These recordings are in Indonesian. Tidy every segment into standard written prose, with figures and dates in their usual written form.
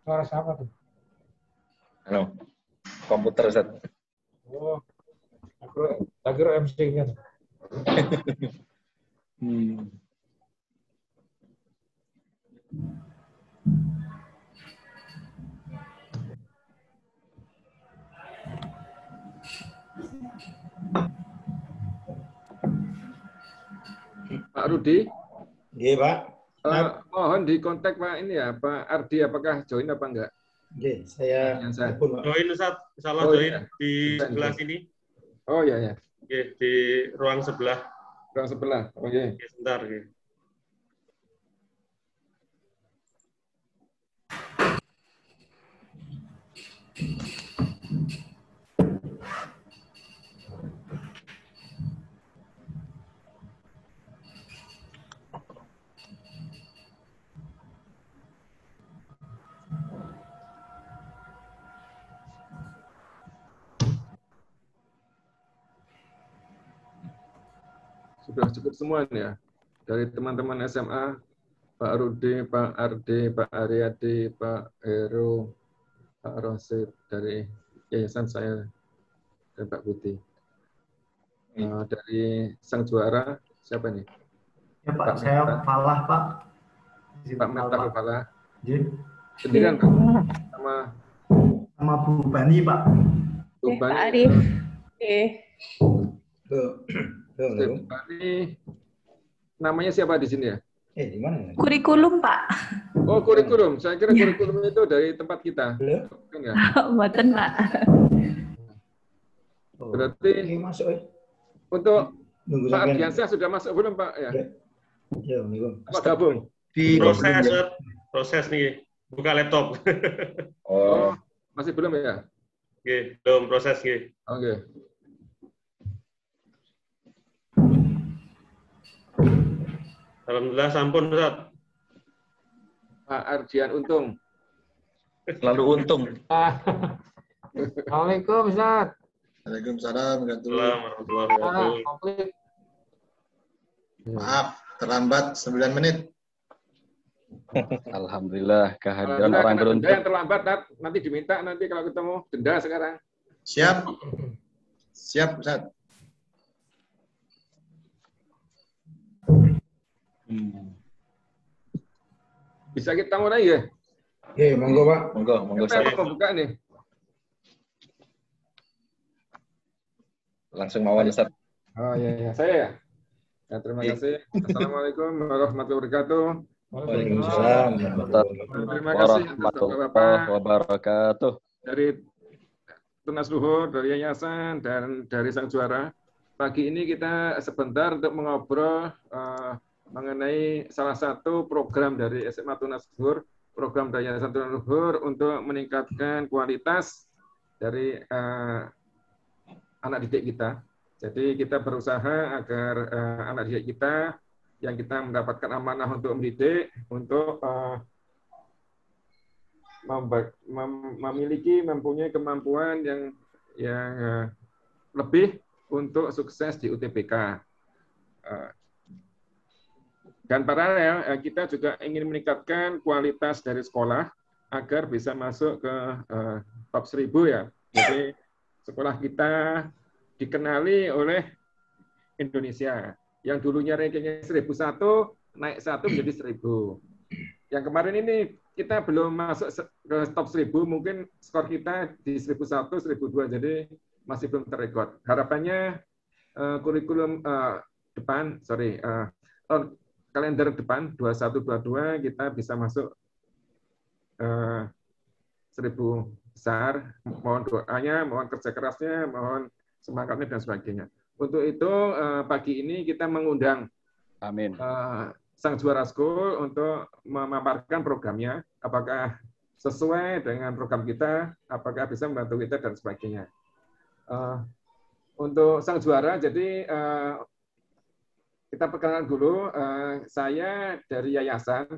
Suara siapa tuh? Halo, komputer Ustaz. Oh, aku MC kan. Pak Rudi, Iya, Pak. mohon di kontak Pak ini ya, Pak Ardi, apakah join apa enggak? Oke, saya telepon, Pak. Join Ustaz, insyaallah Oh, join iya. di sebelah sini. Oh iya ya, Oke, di ruang sebelah. ruang sebelah. Oke. Oke, sebentar. Oke. Sudah cukup semua nih ya. Dari teman-teman SMA, Pak Rudi, Pak Ardi, Pak Aryadi, Pak Heru, Pak Rosid, dari yayasan saya, dan Pak Putih. Dari sang juara, siapa nih? Ya Pak, saya Falah Pak. Pak Meta Falah. Iya. Sendirian Pak? Sama Bu Bani Pak. Bu Bani. Pak Arif. Bu Bani. Namanya siapa di sini ya? Di mana? Kurikulum Pak. Oh, kurikulum. Saya kira kurikulum itu dari tempat kita. Enggak? Mboten Pak. Berarti masuk untuk Pak Ardiansyah sudah masuk belum Pak? Ya. Ya, Pak gabung. Di proses nih, buka laptop. Oh, masih belum ya? Oke, belum proses nih. Oke. Alhamdulillah sampun Ustaz. Pak Ardian Untung. Selalu untung. Assalamualaikum Ustaz. Waalaikumsalam warahmatullahi wabarakatuh. Maaf, terlambat 9 menit. Alhamdulillah, kehadiran orang beruntung. Yang terlambat, nanti diminta nanti kalau ketemu denda sekarang. Siap. Siap, Ustaz. Bisa kita mulai ya? Oke, monggo Pak. Monggo. Saya mau buka nih. Langsung mawon Ustaz. Oh iya, saya ya. Ya, terima kasih. Assalamualaikum warahmatullahi wabarakatuh. Waalaikumsalam. Terima kasih warahmatullahi wabarakatuh. Dari Tunas Luhur, dari Yayasan, dan dari Sang Juara. Pagi ini kita sebentar untuk mengobrol mengenai salah satu program dari SMA Tunas Luhur, program dari Yayasan Tunas Luhur untuk meningkatkan kualitas dari anak didik kita. Jadi kita berusaha agar anak didik kita yang kita mendapatkan amanah untuk mendidik, untuk mempunyai kemampuan yang lebih untuk sukses di UTBK. Dan paralel kita juga ingin meningkatkan kualitas dari sekolah agar bisa masuk ke top 1000 ya. Jadi sekolah kita dikenali oleh Indonesia. Yang dulunya rankingnya 1001, naik 1 menjadi 1000. Yang kemarin ini kita belum masuk ke top 1000, mungkin skor kita di 1001, 1002, jadi masih belum terrekod. Harapannya kurikulum kalender depan 2122 kita bisa masuk 1000 besar. Mohon doanya, mohon kerja kerasnya, mohon semangatnya dan sebagainya. Untuk itu pagi ini kita mengundang Sang Juara School untuk memaparkan programnya, apakah sesuai dengan program kita, apakah bisa membantu kita dan sebagainya. Untuk Sang Juara, jadi kita perkenalkan dulu, saya dari Yayasan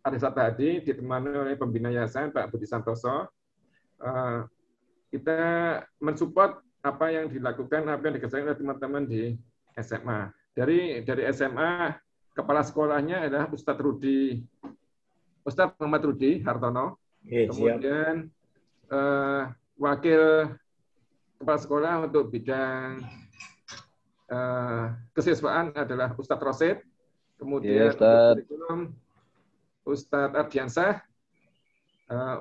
Arif Hadi, ditemani oleh pembina Yayasan Pak Budi Santoso. Kita mensupport apa yang dilakukan, apa yang dikerjakan oleh teman-teman di SMA. Dari SMA, kepala sekolahnya adalah Ustadz Muhammad Rudi Hartono. Siap. Kemudian wakil kepala sekolah untuk bidang kesiswaan adalah Ustadz Rosid. Kemudian Iya, Ustadz. untuk kurikulum Ustadz Ardiansah.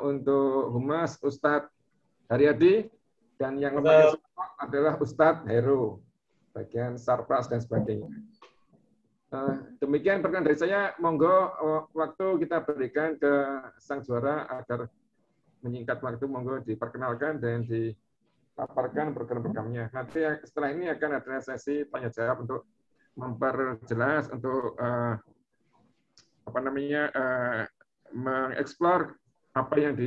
Untuk Humas Ustadz Haryadi, dan yang lembaga support adalah Ustadz Heru, bagian Sarpras dan sebagainya. Demikian perkenalan dari saya. Monggo waktu kita berikan ke sang juara agar menyingkat waktu. Monggo diperkenalkan dan dipaparkan program-programnya. Nanti setelah ini akan ada sesi tanya jawab untuk memperjelas, untuk mengeksplor apa yang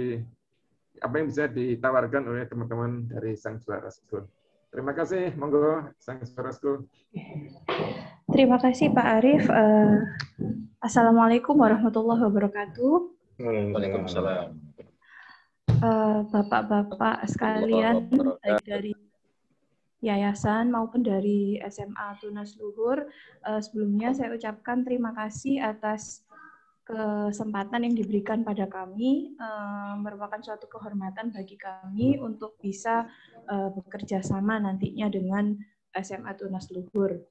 bisa ditawarkan oleh teman-teman dari sang juara school. Terima kasih, monggo sang juara school. Terima kasih Pak Arief. Assalamualaikum warahmatullahi wabarakatuh. Waalaikumsalam. Bapak-bapak sekalian, baik dari yayasan maupun dari SMA Tunas Luhur, sebelumnya saya ucapkan terima kasih atas kesempatan yang diberikan pada kami. Merupakan suatu kehormatan bagi kami untuk bisa bekerja sama nantinya dengan SMA Tunas Luhur.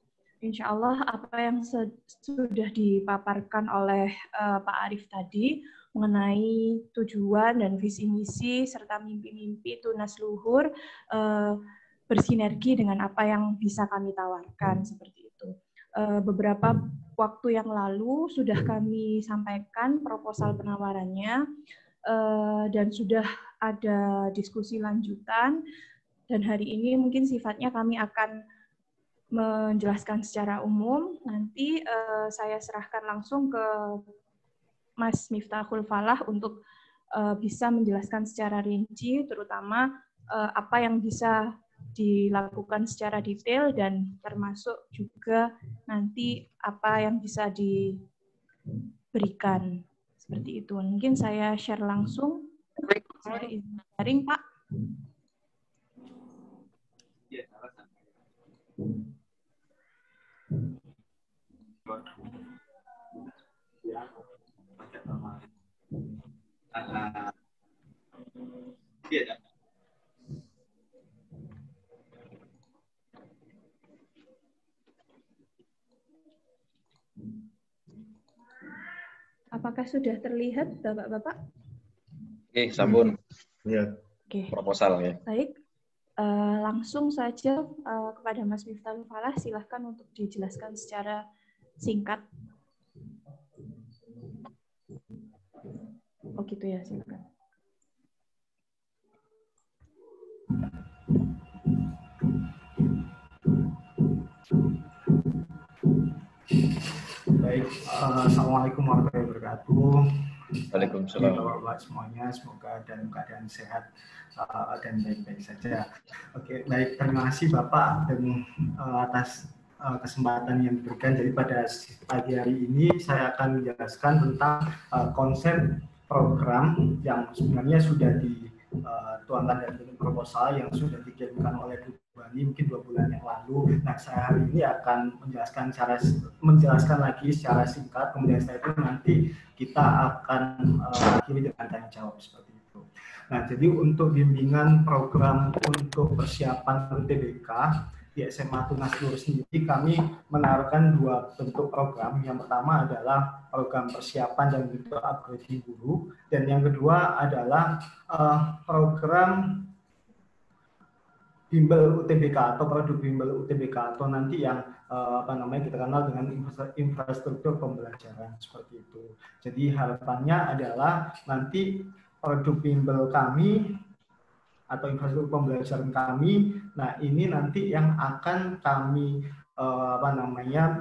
Insya Allah apa yang sudah dipaparkan oleh Pak Arief tadi mengenai tujuan dan visi misi serta mimpi-mimpi Tunas Luhur bersinergi dengan apa yang bisa kami tawarkan seperti itu. Beberapa waktu yang lalu sudah kami sampaikan proposal penawarannya dan sudah ada diskusi lanjutan, dan hari ini mungkin sifatnya kami akan menjelaskan secara umum. Nanti saya serahkan langsung ke Mas Miftahul Falah untuk bisa menjelaskan secara rinci, terutama apa yang bisa dilakukan secara detail dan termasuk juga nanti apa yang bisa diberikan seperti itu. Mungkin saya share langsung. Saya izin sharing, Pak. Apakah sudah terlihat, Bapak-bapak? Oke, sampun. Iya. Oke. Proposal ya. Baik. Langsung saja kepada Mas Miftahul Falah, silahkan untuk dijelaskan secara singkat. Oh gitu ya, silakan. Baik, Assalamualaikum warahmatullahi wabarakatuh. Waalaikumsalam. Bapak-bapak semuanya, semoga dalam keadaan sehat dan baik-baik saja. Oke, baik, terima kasih Bapak dan atas kesempatan yang diberikan. Jadi pada pagi hari ini saya akan menjelaskan tentang konsep program yang sebenarnya sudah dituangkan dalam proposal yang sudah dikirimkan oleh Bu Bani mungkin 2 bulan yang lalu. Nah, saya hari ini akan menjelaskan lagi secara singkat, kemudian setelah itu nanti kita akan akhiri dengan tanya jawab seperti itu. Nah, jadi untuk bimbingan program untuk persiapan UTBK di SMA Tunas Luhur sendiri, kami menaruhkan 2 bentuk program. Yang pertama adalah program persiapan dan bentuk upgrading guru, dan yang kedua adalah program bimbel UTBK atau produk bimbel UTBK, atau nanti yang kita kenal dengan infrastruktur pembelajaran seperti itu. Jadi harapannya adalah nanti produk bimbel kami atau infrastruktur pembelajaran kami, nah ini nanti yang akan kami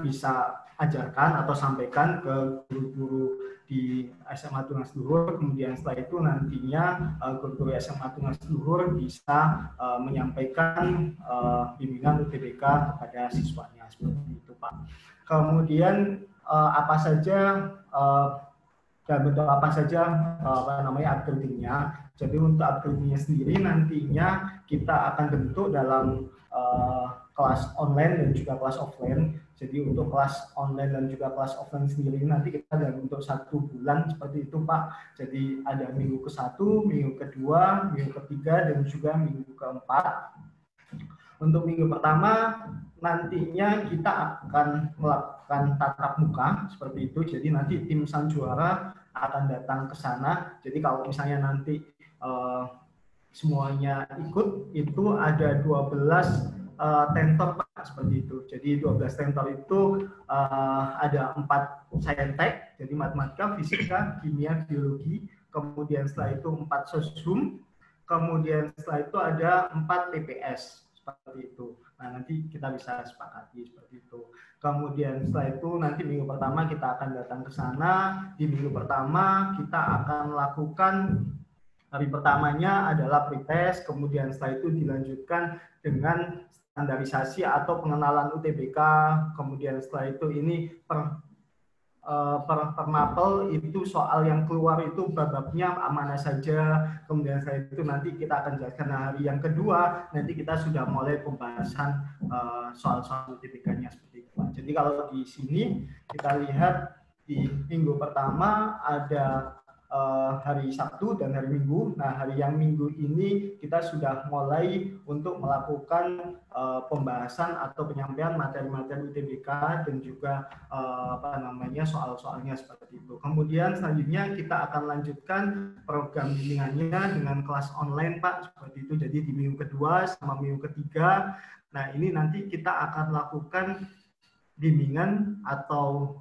bisa ajarkan atau sampaikan ke guru-guru di SMA Tunas Luhur. Kemudian setelah itu nantinya guru-guru SMA Tunas Luhur bisa menyampaikan bimbingan UTBK kepada siswanya seperti itu, Pak. Kemudian apa saja dan bentuk apa saja upgrading-nya. Jadi untuk upgrading-nya sendiri nantinya kita akan bentuk dalam kelas online dan juga kelas offline. Jadi untuk kelas online dan juga kelas offline sendiri nanti kita dalam untuk 1 bulan seperti itu Pak. Jadi ada minggu ke-1, minggu ke-2, minggu ke-3, dan juga minggu ke-4. Untuk minggu pertama nantinya kita akan melakukan tatap muka seperti itu. Jadi nanti tim Sang Juara akan datang ke sana. Jadi kalau misalnya nanti semuanya ikut, itu ada 12 tentor Pak, seperti itu. Jadi 12 tentor itu ada 4 saintek, jadi matematika, fisika, kimia, biologi. Kemudian setelah itu 4 sosum. Kemudian setelah itu ada 4 TPS, seperti itu. Nah, nanti kita bisa sepakati seperti itu. Kemudian setelah itu nanti minggu pertama kita akan datang ke sana. Di minggu pertama kita akan lakukan, hari pertamanya adalah pretest, kemudian setelah itu dilanjutkan dengan standarisasi atau pengenalan UTBK, kemudian setelah itu ini per mapel itu soal yang keluar itu babnya mana saja, kemudian setelah itu nanti kita akan jelaskan. Hari yang kedua nanti kita sudah mulai pembahasan soal-soal UTBK-nya seperti itu. Jadi kalau di sini kita lihat di minggu pertama ada hari Sabtu dan hari Minggu. Nah, hari yang Minggu ini kita sudah mulai untuk melakukan pembahasan atau penyampaian materi-materi UTBK dan juga soal-soalnya seperti itu. Kemudian selanjutnya kita akan lanjutkan program bimbingannya dengan kelas online Pak, seperti itu. Jadi di minggu kedua sama minggu ketiga. Nah, ini nanti kita akan lakukan bimbingan atau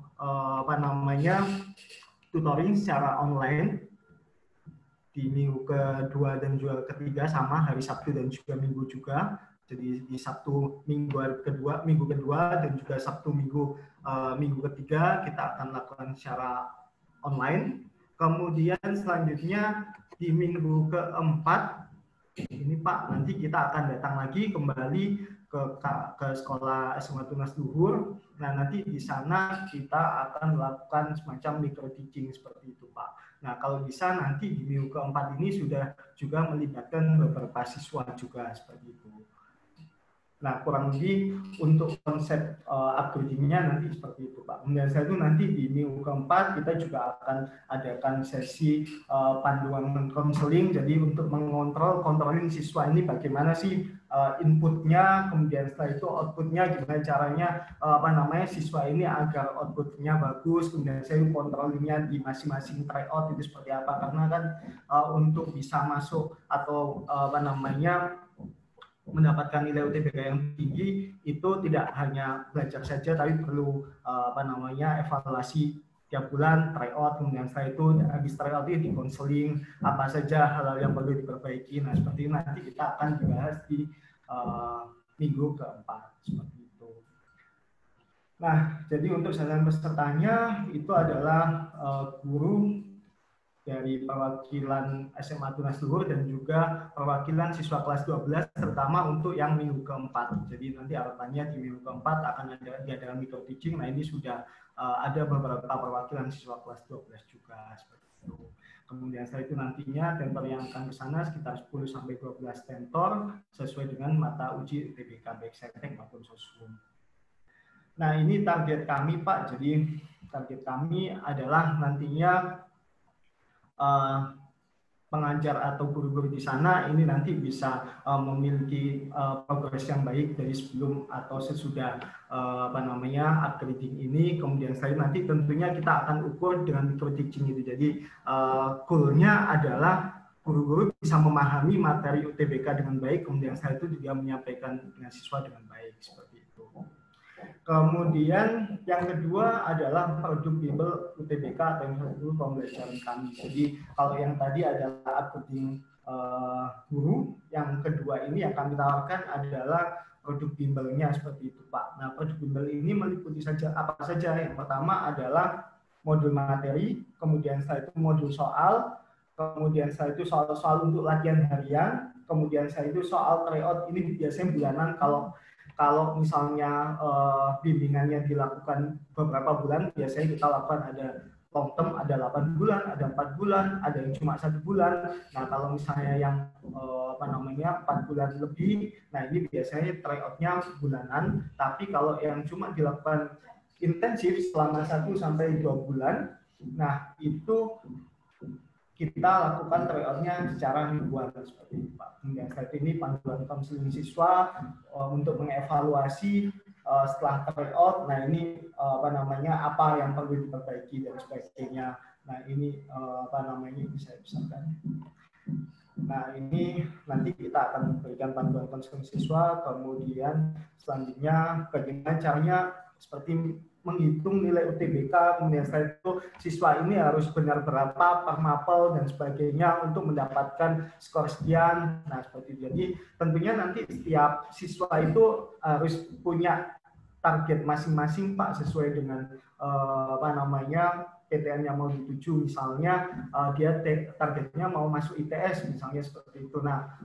tutoring secara online di minggu kedua dan juga ketiga, sama hari Sabtu dan juga Minggu juga. Jadi di Sabtu minggu kedua dan juga Sabtu minggu ketiga kita akan lakukan secara online. Kemudian selanjutnya di minggu keempat ini Pak, nanti kita akan datang lagi kembali ke sekolah SMA Tunas Luhur. Nah, nanti di sana kita akan melakukan semacam micro teaching seperti itu Pak. Nah, kalau bisa nanti di minggu keempat ini sudah juga melibatkan beberapa siswa juga seperti itu. Nah, kurang lebih untuk konsep upgrading-nya nanti seperti itu Pak. Kemudian setelah itu nanti di minggu keempat kita juga akan adakan sesi panduan konseling. Jadi untuk kontrolin siswa ini bagaimana sih inputnya, kemudian setelah itu outputnya gimana caranya siswa ini agar outputnya bagus, kemudian saya kontrolnya di masing-masing tryout itu seperti apa, karena kan untuk bisa masuk atau mendapatkan nilai UTBK yang tinggi itu tidak hanya belajar saja, tapi perlu evaluasi tiap bulan, tryout, kemudian setelah itu habis tryout itu di konseling apa saja hal-hal yang perlu diperbaiki. Nah, seperti ini nanti kita akan dibahas di minggu keempat seperti itu. Nah, jadi untuk sasaran pesertanya itu adalah guru dari perwakilan SMA Tunas Luhur dan juga perwakilan siswa kelas 12, terutama untuk yang minggu keempat. Jadi nanti harapannya di minggu keempat akan diadakan micro teaching. Nah, ini sudah ada beberapa perwakilan siswa kelas 12 juga seperti itu. Kemudian setelah itu nantinya tentor yang akan ke sana sekitar 10-12 tentor sesuai dengan mata uji UTBK baik saintek maupun sosum. Nah, ini target kami Pak. Jadi target kami adalah nantinya pengajar atau guru-guru di sana ini nanti bisa memiliki progres yang baik dari sebelum atau sesudah upgrading ini. Kemudian setelah nanti tentunya kita akan ukur dengan micro teaching itu. Jadi goal-nya adalah guru-guru bisa memahami materi UTBK dengan baik, kemudian setelah itu juga menyampaikan dengan siswa dengan baik seperti itu. Kemudian yang kedua adalah produk bimbel UTBK atau yang kedua pembelajaran kami. Jadi kalau yang tadi adalah upgrading guru, yang kedua ini yang kami tawarkan adalah produk bimbelnya seperti itu Pak. Nah, produk bimbel ini meliputi apa saja. Yang pertama adalah modul materi, kemudian setelah itu modul soal, kemudian setelah itu soal-soal untuk latihan harian, kemudian setelah itu soal tryout. Ini biasanya bulanan. Kalau misalnya bimbingannya dilakukan beberapa bulan, biasanya kita lakukan ada long term, ada ada 8 bulan, ada 4 bulan, ada yang cuma 1 bulan. Nah, kalau misalnya yang 4 bulan lebih, nah ini biasanya tryout-nya bulanan. Tapi kalau yang cuma dilakukan intensif selama 1 sampai 2 bulan, nah itu kita lakukan tryout-nya secara mingguan seperti itu, Pak. Kemudian setelah ini panduan konseling siswa untuk mengevaluasi setelah tryout. Nah ini apa yang perlu diperbaiki dan sebagainya. Nah ini bisa kan. Nah ini nanti kita akan memberikan panduan konseling siswa. Kemudian selanjutnya bagaimana caranya seperti menghitung nilai UTBK, kemudian setelah itu siswa ini harus benar berapa per mapel dan sebagainya untuk mendapatkan skor sekian. Nah seperti itu. Jadi tentunya nanti setiap siswa itu harus punya target masing-masing, Pak, sesuai dengan PTN yang mau dituju. Misalnya dia targetnya mau masuk ITS misalnya seperti itu. Nah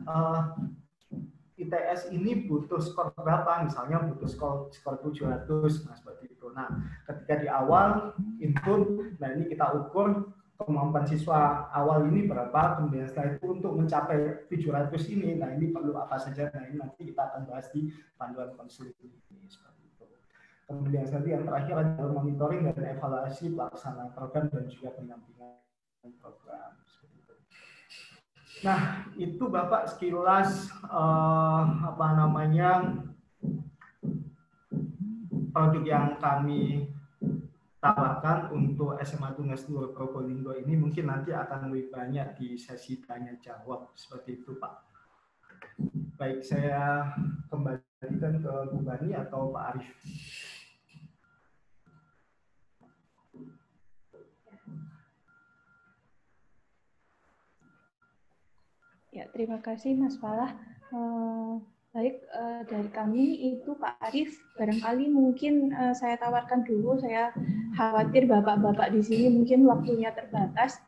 ITS ini butuh skor berapa? Misalnya butuh skor 700, nah seperti itu. Nah, ketika di awal input, nah ini kita ukur kemampuan siswa awal ini berapa, kemudian setelah itu untuk mencapai 700 ini, nah ini perlu apa saja, nah ini nanti kita akan bahas di panduan konseling ini seperti itu. Kemudian nanti yang terakhir adalah monitoring dan evaluasi pelaksanaan program dan juga pendampingan program. Nah, itu Bapak sekilas produk yang kami tawarkan untuk SMA Tunas Luhur Probolinggo ini. Mungkin nanti akan lebih banyak di sesi tanya jawab seperti itu, Pak. Baik, saya kembalikan ke Bu Bani atau Pak Arif. Ya, terima kasih Mas Falah. Baik, dari kami itu Pak Arif, barangkali mungkin saya tawarkan dulu, saya khawatir Bapak-Bapak di sini mungkin waktunya terbatas.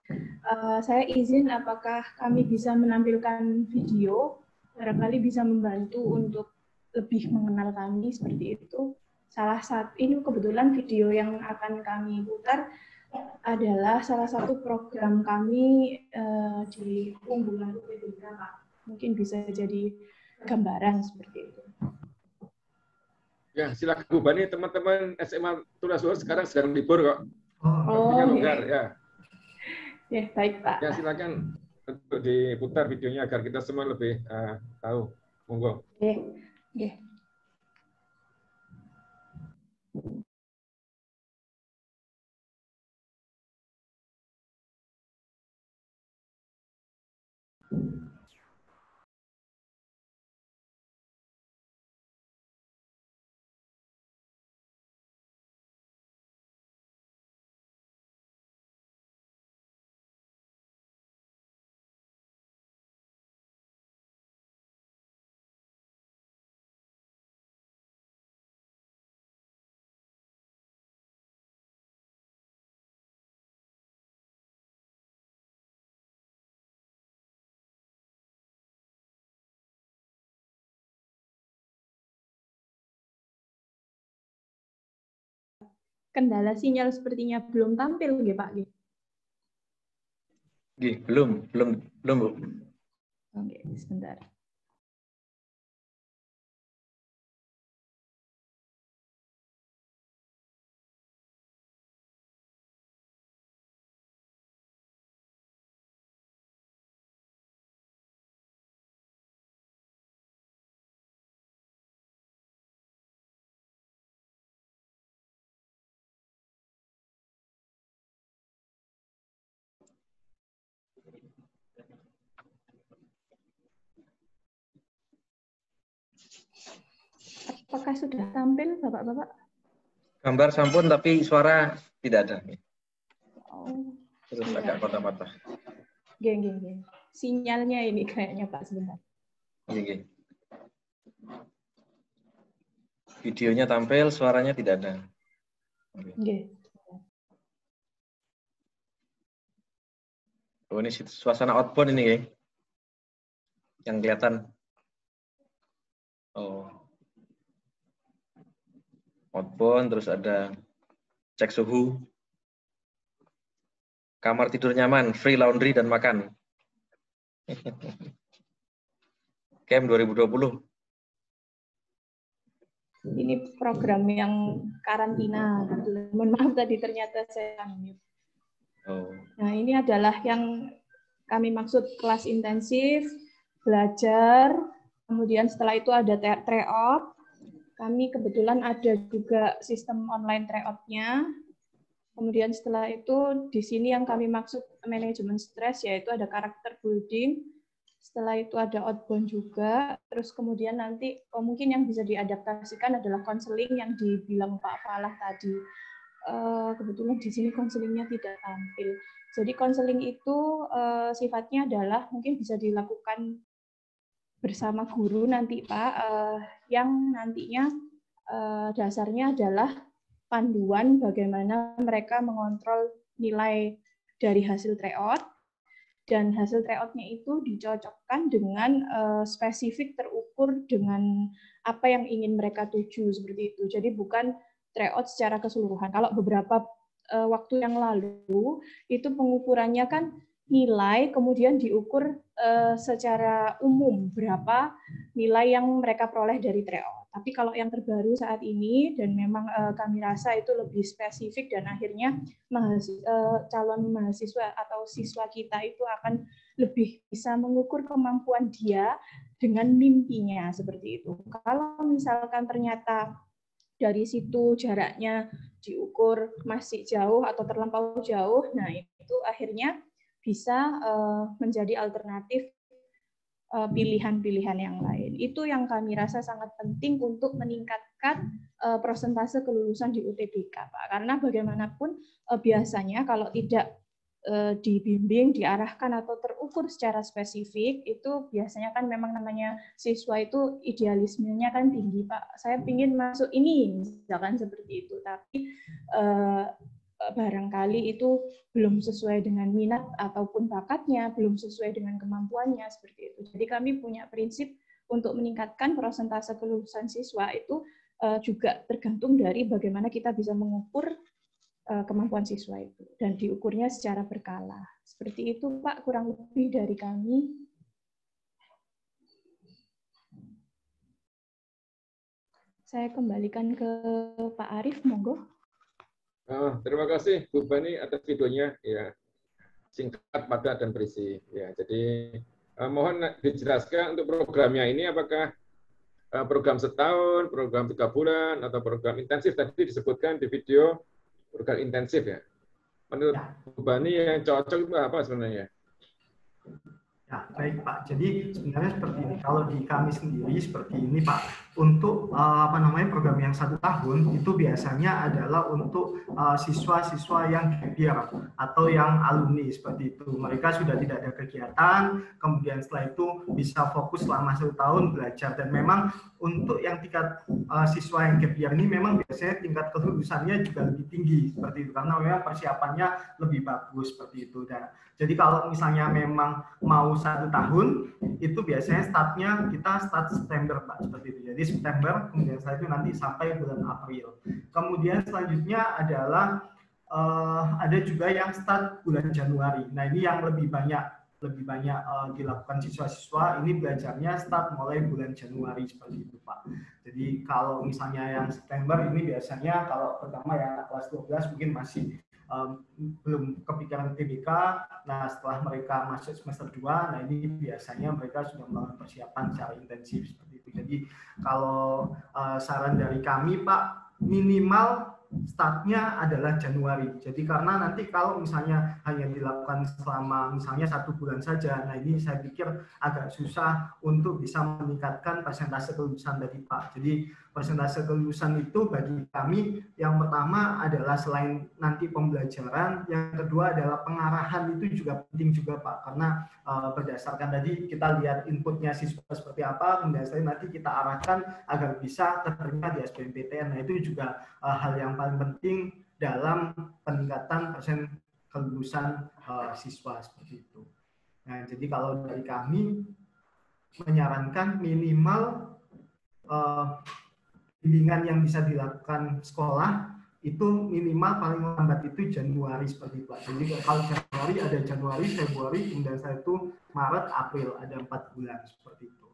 Saya izin apakah kami bisa menampilkan video, barangkali bisa membantu untuk lebih mengenal kami seperti itu. Salah satu, ini kebetulan video yang akan kami putar adalah salah satu program kami di unggulan UTBK, Pak. Mungkin bisa jadi gambaran seperti itu. Ya, silakan Bu Bani. Teman-teman SMA Tunas Luhur sekarang sedang libur kok. Oh, longgar, ya. Ya, baik Pak. Ya, silakan untuk diputar videonya agar kita semua lebih tahu. Monggo. Oke. Oke. Kendala sinyal sepertinya belum tampil, nggih Pak? Belum, Bu. Oke, sebentar. Apakah sudah tampil, Bapak-Bapak? Gambar sampun, tapi suara tidak ada. Oh, Terus agak patah-patah. Geng. Sinyalnya ini kayaknya Pak sebentar. Iya. Videonya tampil, suaranya tidak ada. Oke. Oh, ini suasana outbound ini, ya. Yang kelihatan. Oh. Outbound, terus ada cek suhu. Kamar tidur nyaman, free laundry dan makan. Camp 2020. Ini program yang karantina. Mohon maaf tadi ternyata saya unmute. Oh. Nah, ini adalah yang kami maksud kelas intensif, belajar, kemudian setelah itu ada tryout. Kami kebetulan ada juga sistem online tryout-nya. Kemudian setelah itu di sini yang kami maksud manajemen stres, yaitu ada karakter building. Setelah itu ada outbound juga. Terus kemudian nanti mungkin yang bisa diadaptasikan adalah konseling yang dibilang Pak Falah tadi. Kebetulan di sini konselingnya tidak tampil. Jadi konseling itu sifatnya adalah mungkin bisa dilakukan bersama guru nanti Pak, yang nantinya dasarnya adalah panduan bagaimana mereka mengontrol nilai dari hasil tryout, dan hasil tryout-nya itu dicocokkan dengan spesifik terukur dengan apa yang ingin mereka tuju, seperti itu. Jadi bukan tryout secara keseluruhan. Kalau beberapa waktu yang lalu itu pengukurannya kan nilai kemudian diukur secara umum berapa nilai yang mereka peroleh dari tryout. Tapi kalau yang terbaru saat ini dan memang kami rasa itu lebih spesifik dan akhirnya calon mahasiswa atau siswa kita itu akan lebih bisa mengukur kemampuan dia dengan mimpinya seperti itu. Kalau misalkan ternyata dari situ jaraknya diukur masih jauh atau terlampau jauh, nah itu akhirnya bisa menjadi alternatif pilihan-pilihan yang lain. Itu yang kami rasa sangat penting untuk meningkatkan persentase kelulusan di UTBK, Pak. Karena bagaimanapun biasanya kalau tidak dibimbing, diarahkan atau terukur secara spesifik, itu biasanya kan memang namanya siswa itu idealismenya kan tinggi, Pak. Saya ingin masuk ini, misalkan seperti itu. Tapi barangkali itu belum sesuai dengan minat ataupun bakatnya, belum sesuai dengan kemampuannya, seperti itu. Jadi kami punya prinsip untuk meningkatkan persentase kelulusan siswa itu juga tergantung dari bagaimana kita bisa mengukur kemampuan siswa itu, dan diukurnya secara berkala. Seperti itu, Pak, kurang lebih dari kami. Saya kembalikan ke Pak Arief, monggo. Terima kasih Bu Bani atas videonya, ya singkat, padat dan berisi. Ya, jadi mohon dijelaskan untuk programnya ini apakah program setahun, program 3 bulan, atau program intensif. Tadi disebutkan di video program intensif ya. Menurut Bu Bani yang cocok itu apa sebenarnya? Ya, baik Pak. Jadi sebenarnya seperti ini. Kalau di kami sendiri seperti ini Pak. Untuk program yang 1 tahun itu biasanya adalah untuk siswa-siswa yang gap year atau yang alumni seperti itu. Mereka sudah tidak ada kegiatan, kemudian setelah itu bisa fokus selama 1 tahun belajar. Dan memang untuk yang tingkat siswa yang gap year ini memang biasanya tingkat kelulusannya juga lebih tinggi seperti itu karena memang persiapannya lebih bagus seperti itu. Dan jadi kalau misalnya memang mau 1 tahun itu biasanya startnya kita start September Pak, seperti itu. Jadi September, kemudian setelah itu nanti sampai bulan April. Kemudian selanjutnya adalah ada juga yang start bulan Januari. Nah ini yang lebih banyak dilakukan siswa-siswa ini belajarnya start mulai bulan Januari seperti itu Pak. Jadi kalau misalnya yang September ini biasanya kalau pertama yang kelas 12 mungkin masih belum kepikiran UTBK. Nah setelah mereka masuk semester 2, nah ini biasanya mereka sudah melakukan persiapan secara intensif seperti itu. Jadi kalau saran dari kami Pak, minimal startnya adalah Januari. Jadi karena nanti kalau misalnya hanya dilakukan selama misalnya 1 bulan saja, nah ini saya pikir agak susah untuk bisa meningkatkan persentase kelulusan dari Pak. Jadi persentase kelulusan itu bagi kami yang pertama adalah selain nanti pembelajaran, yang kedua adalah pengarahan itu juga penting juga Pak. Karena berdasarkan tadi kita lihat inputnya siswa seperti apa, kemudian nanti kita arahkan agar bisa terima di SBMPTN. Nah itu juga hal yang paling penting dalam peningkatan persen kelulusan siswa seperti itu. Nah, jadi kalau dari kami menyarankan minimal bimbingan yang bisa dilakukan sekolah itu minimal paling lambat itu Januari seperti itu. Jadi kalau Januari ada Januari, Februari, kemudian saya itu Maret, April, ada 4 bulan seperti itu.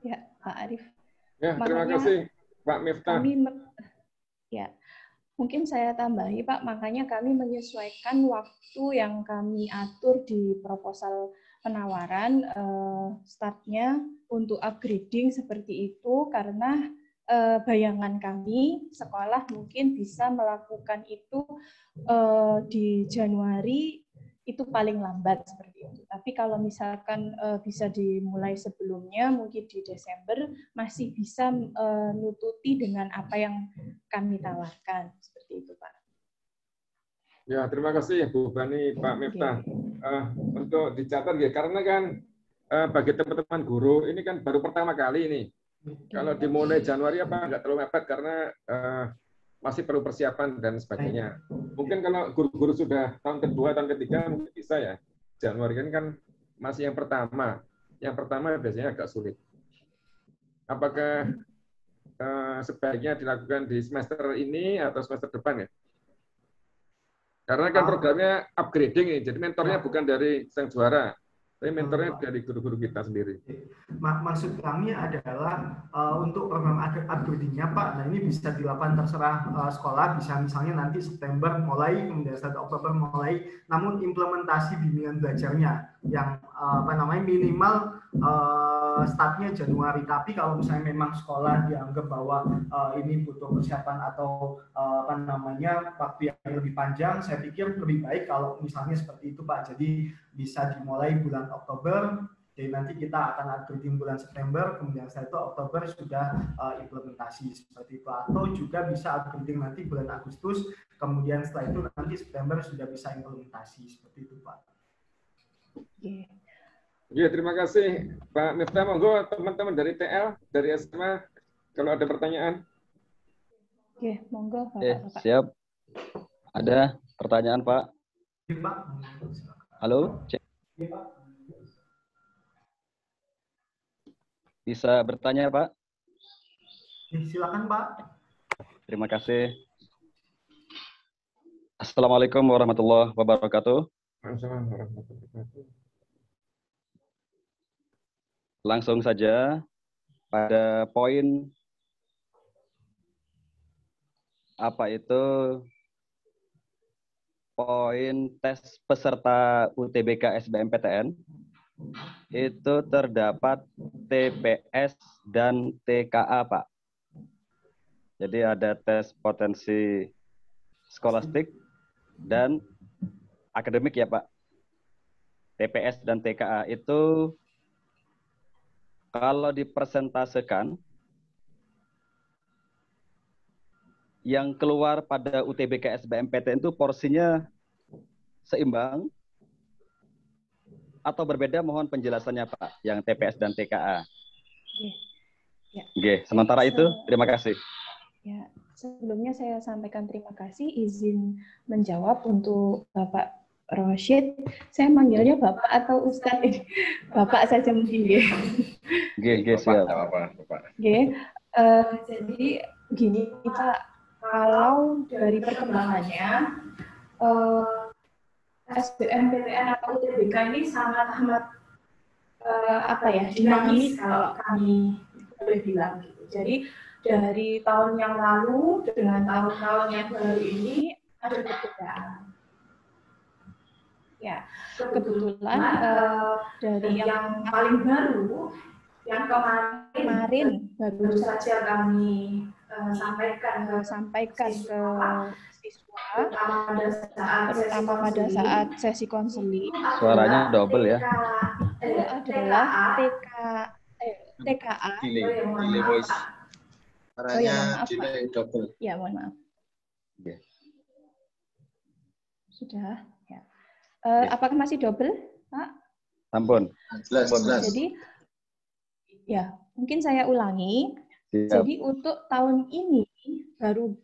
Ya, Pak Arif. Ya, terima Makanya kasih Pak Miftah. Ya, mungkin saya tambahi Pak, makanya kami menyesuaikan waktu yang kami atur di proposal penawaran startnya untuk upgrading seperti itu karena bayangan kami sekolah mungkin bisa melakukan itu di Januari itu paling lambat seperti itu. Tapi kalau misalkan bisa dimulai sebelumnya, mungkin di Desember masih bisa nututi dengan apa yang kami tawarkan seperti itu, Pak. Ya, terima kasih Bu Bani, Pak Miftah. Untuk dicatat ya, karena kan bagi teman-teman guru ini kan baru pertama kali ini. Kalau dimulai Januari apa nggak terlalu mepet karena masih perlu persiapan dan sebagainya. Mungkin kalau guru-guru sudah tahun kedua, tahun ketiga mungkin bisa ya. Januari kan masih yang pertama. Yang pertama biasanya agak sulit. Apakah sebaiknya dilakukan di semester ini atau semester depan ya? Karena kan programnya upgrading ini, jadi mentornya bukan dari sang juara, tapi mentornya dari guru-guru kita sendiri. Maksud kami adalah untuk program upgrading-nya Pak, nah ini bisa dilakukan terserah sekolah, bisa misalnya nanti September mulai, kemudian 1 Oktober mulai, namun implementasi bimbingan belajarnya yang minimal startnya Januari. Tapi kalau misalnya memang sekolah dianggap bahwa ini butuh persiapan atau waktu yang lebih panjang, saya pikir lebih baik kalau misalnya seperti itu Pak. Jadi bisa dimulai bulan Oktober, jadi nanti kita akan upgrading bulan September, kemudian setelah itu Oktober sudah implementasi seperti itu. Atau juga bisa upgrading nanti bulan Agustus, kemudian setelah itu nanti September sudah bisa implementasi seperti itu Pak. Ya, terima kasih Pak Miftah. Monggo teman-teman dari TL, dari SMA, kalau ada pertanyaan. Oke, monggo Pak. Siap. Ada pertanyaan Pak? Halo, cek. Bisa bertanya Pak? Silakan Pak. Terima kasih. Assalamualaikum warahmatullahi wabarakatuh. Assalamualaikum warahmatullahi wabarakatuh. Langsung saja pada poin apa itu poin tes peserta UTBK SBMPTN itu terdapat TPS dan TKA Pak. Jadi ada tes potensi skolastik dan akademik ya Pak. TPS dan TKA itu kalau dipresentasekan, yang keluar pada UTBK SBMPTN itu porsinya seimbang atau berbeda, mohon penjelasannya Pak, yang TPS dan TKA. Oke, sementara itu, terima kasih. Ya, sebelumnya saya sampaikan terima kasih, izin menjawab untuk Bapak Rosyid. Saya manggilnya Bapak atau Ustadz ini? Bapak saja mungkin. Oke, siap. Jadi gini Pak, kalau dari perkembangannya SBMPTN atau UTBK ini sangat amat dinamis kalau kami boleh bilang gitu. Jadi dari tahun yang lalu dengan tahun-tahun yang baru ini ada perbedaan. Ya, kebetulan dari yang paling baru, yang kemarin baru saja kami sampaikan ke siswa, terutama pada saat sesi konseling. Suaranya double ya. Itu adalah TKA. Delay voice. Suaranya delay double. Ya, mohon maaf. Sudah. Apakah masih double, Pak? Ampun. Jelas. Jadi, ya mungkin saya ulangi. Siap. Jadi untuk tahun ini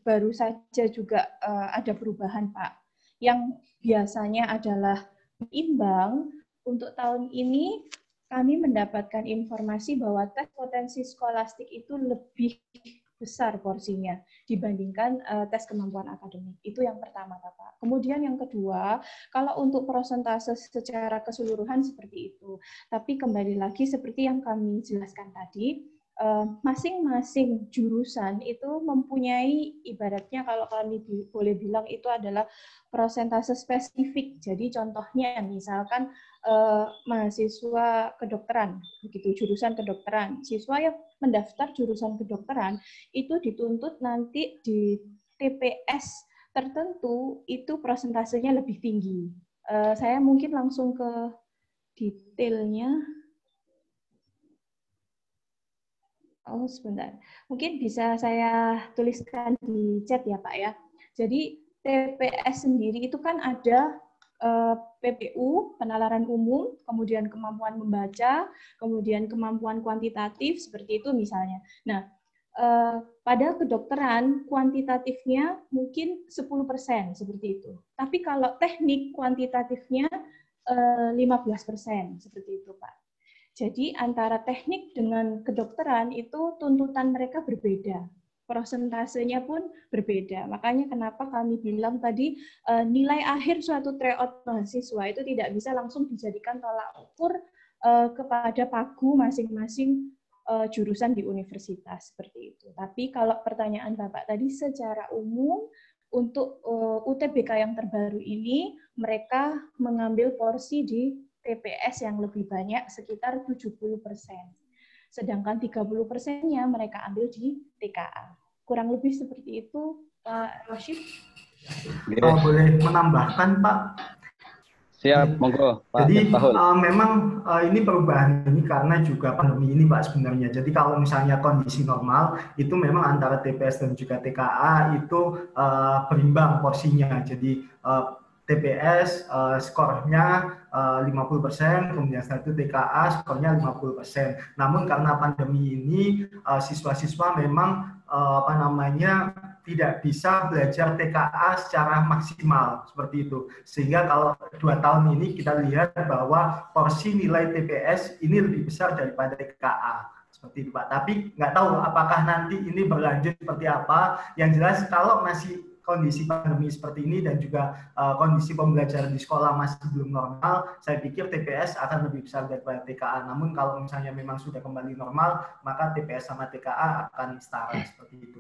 baru saja juga ada perubahan, Pak. Yang biasanya adalah imbang, untuk tahun ini kami mendapatkan informasi bahwa tes potensi skolastik itu lebih besar porsinya dibandingkan tes kemampuan akademik. Itu yang pertama, Bapak. Kemudian yang kedua, kalau untuk persentase secara keseluruhan seperti itu. Tapi kembali lagi seperti yang kami jelaskan tadi, masing-masing jurusan itu mempunyai, ibaratnya kalau kami boleh bilang itu adalah persentase spesifik. Jadi contohnya misalkan mahasiswa kedokteran, begitu jurusan kedokteran, siswa yang mendaftar jurusan kedokteran itu dituntut nanti di TPS tertentu itu persentasenya lebih tinggi. Saya mungkin langsung ke detailnya. Oh, sebentar. Mungkin bisa saya tuliskan di chat ya, Pak ya. Jadi TPS sendiri itu kan ada PPU, penalaran umum, kemudian kemampuan membaca, kemudian kemampuan kuantitatif, seperti itu misalnya. Nah, pada kedokteran, kuantitatifnya mungkin 10%, seperti itu. Tapi kalau teknik, kuantitatifnya 15%, seperti itu, Pak. Jadi antara teknik dengan kedokteran itu tuntutan mereka berbeda. Persentasenya pun berbeda. Makanya kenapa kami bilang tadi nilai akhir suatu tryout mahasiswa itu tidak bisa langsung dijadikan tolak ukur kepada pagu masing-masing jurusan di universitas seperti itu. Tapi kalau pertanyaan Bapak tadi secara umum untuk UTBK yang terbaru ini mereka mengambil porsi di TPS yang lebih banyak sekitar 70%. Sedangkan 30%-nya mereka ambil di TKA. Kurang lebih seperti itu, Pak Rashid. Boleh menambahkan, Pak? Siap, monggo, Pak. Jadi memang ini perubahan ini karena juga pandemi ini, Pak, sebenarnya. Jadi kalau misalnya kondisi normal, itu memang antara TPS dan juga TKA itu berimbang porsinya. Jadi TPS skornya 50%, kemudian setelah itu TKA skornya 50%. Namun karena pandemi ini siswa-siswa memang tidak bisa belajar TKA secara maksimal seperti itu. Sehingga kalau 2 tahun ini kita lihat bahwa porsi nilai TPS ini lebih besar daripada TKA. Seperti itu, Pak. Tapi nggak tahu apakah nanti ini berlanjut seperti apa. Yang jelas kalau masih kondisi pandemi seperti ini dan juga kondisi pembelajaran di sekolah masih belum normal, saya pikir TPS akan lebih besar daripada TKA. Namun kalau misalnya memang sudah kembali normal, maka TPS sama TKA akan setara seperti itu.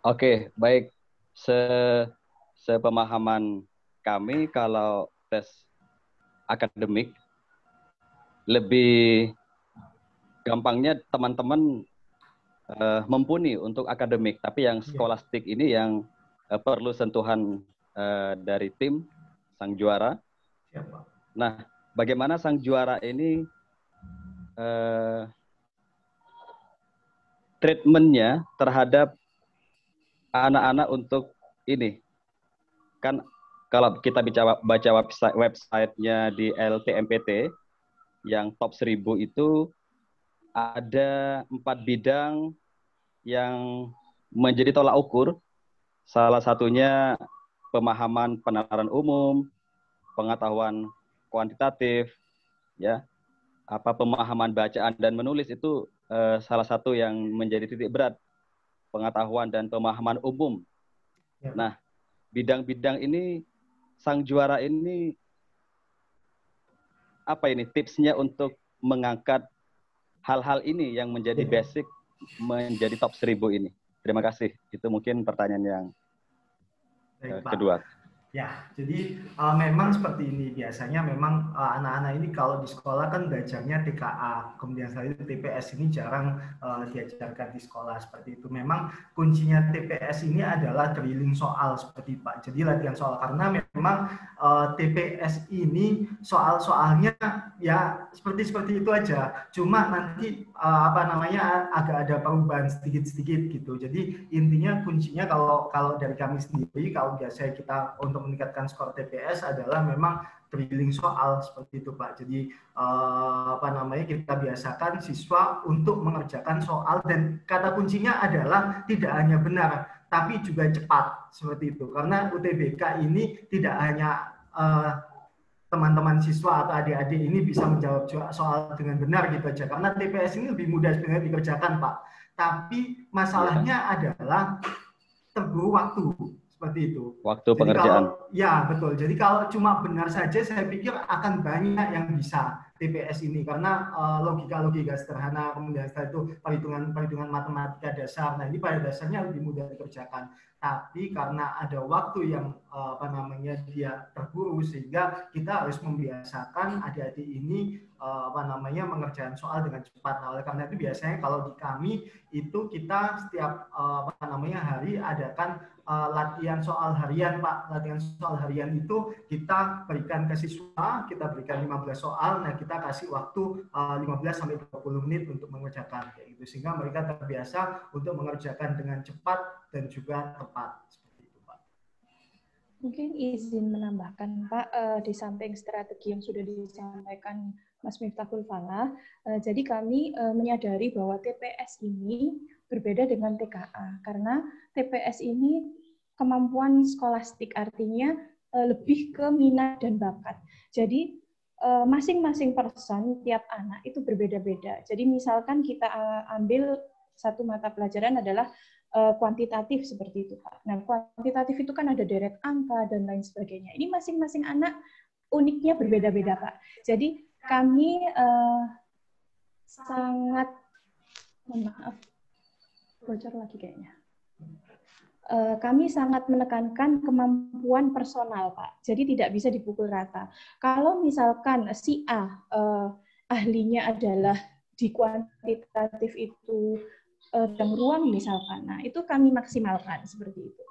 Oke, baik. Sepemahaman kami kalau tes akademik lebih gampangnya teman-teman mumpuni untuk akademik, tapi yang skolastik ini yang perlu sentuhan dari tim sang juara. Nah, bagaimana sang juara ini treatmentnya terhadap anak-anak untuk ini? Kan kalau kita baca website-nya di LTMPT yang top 1000 itu ada 4 bidang yang menjadi tolak ukur. Salah satunya pemahaman penalaran umum, pengetahuan kuantitatif, ya, pemahaman bacaan dan menulis itu salah satu yang menjadi titik berat pengetahuan dan pemahaman umum. Nah, bidang-bidang ini sang juara ini apa ini tipsnya untuk mengangkat hal-hal ini yang menjadi basic menjadi top 1000 ini. Terima kasih. Itu mungkin pertanyaan yang kedua. Ya, jadi memang seperti ini. Biasanya memang anak-anak ini kalau di sekolah kan belajarnya TKA, kemudian setelah itu TPS ini jarang diajarkan di sekolah seperti itu. Memang kuncinya TPS ini adalah drilling soal seperti itu, Pak. Jadi latihan soal karena memang TPS ini soal-soalnya ya seperti itu aja. Cuma nanti agak ada perubahan sedikit-sedikit gitu. Jadi intinya kuncinya kalau dari kami sendiri, kalau biasanya kita untuk meningkatkan skor TPS adalah memang drilling soal seperti itu, Pak. Jadi kita biasakan siswa untuk mengerjakan soal dan kata kuncinya adalah tidak hanya benar tapi juga cepat seperti itu. Karena UTBK ini tidak hanya teman-teman siswa atau adik-adik ini bisa menjawab soal dengan benar gitu aja. Karena TPS ini lebih mudah sebenarnya dikerjakan, Pak. Tapi masalahnya adalah terburu waktu. Seperti itu. Waktu pengerjaan. Ya, betul. Jadi kalau cuma benar saja, saya pikir akan banyak yang bisa TPS ini. Karena logika-logika sederhana, kemudian setelah itu perhitungan matematika dasar. Nah, ini pada dasarnya lebih mudah dikerjakan. Tapi karena ada waktu yang dia terburu, sehingga kita harus membiasakan adik-adik ini mengerjakan soal dengan cepat. Nah, oleh karena itu biasanya kalau di kami itu kita setiap hari adakan latihan soal harian, Pak. Latihan soal harian itu kita berikan ke siswa, kita berikan 15 soal, nah kita kasih waktu 15-20 menit untuk mengerjakan kayak gitu, sehingga mereka terbiasa untuk mengerjakan dengan cepat dan juga tepat. Seperti itu, Pak. Mungkin izin menambahkan, Pak, di samping strategi yang sudah disampaikan Mas Miftahul Falah, jadi kami menyadari bahwa TPS ini berbeda dengan TKA, karena TPS ini kemampuan skolastik, artinya lebih ke minat dan bakat. Jadi masing-masing person, tiap anak itu berbeda-beda. Jadi misalkan kita ambil satu mata pelajaran adalah kuantitatif seperti itu, Pak. Nah, kuantitatif itu kan ada deret angka dan lain sebagainya. Ini masing-masing anak uniknya berbeda-beda, Pak. Jadi kami sangat, maaf, bocor lagi kayaknya. Kami sangat menekankan kemampuan personal, Pak. Jadi tidak bisa dipukul rata. Kalau misalkan si A ahlinya adalah di kuantitatif itu dan ruang misalkan, nah itu kami maksimalkan seperti itu.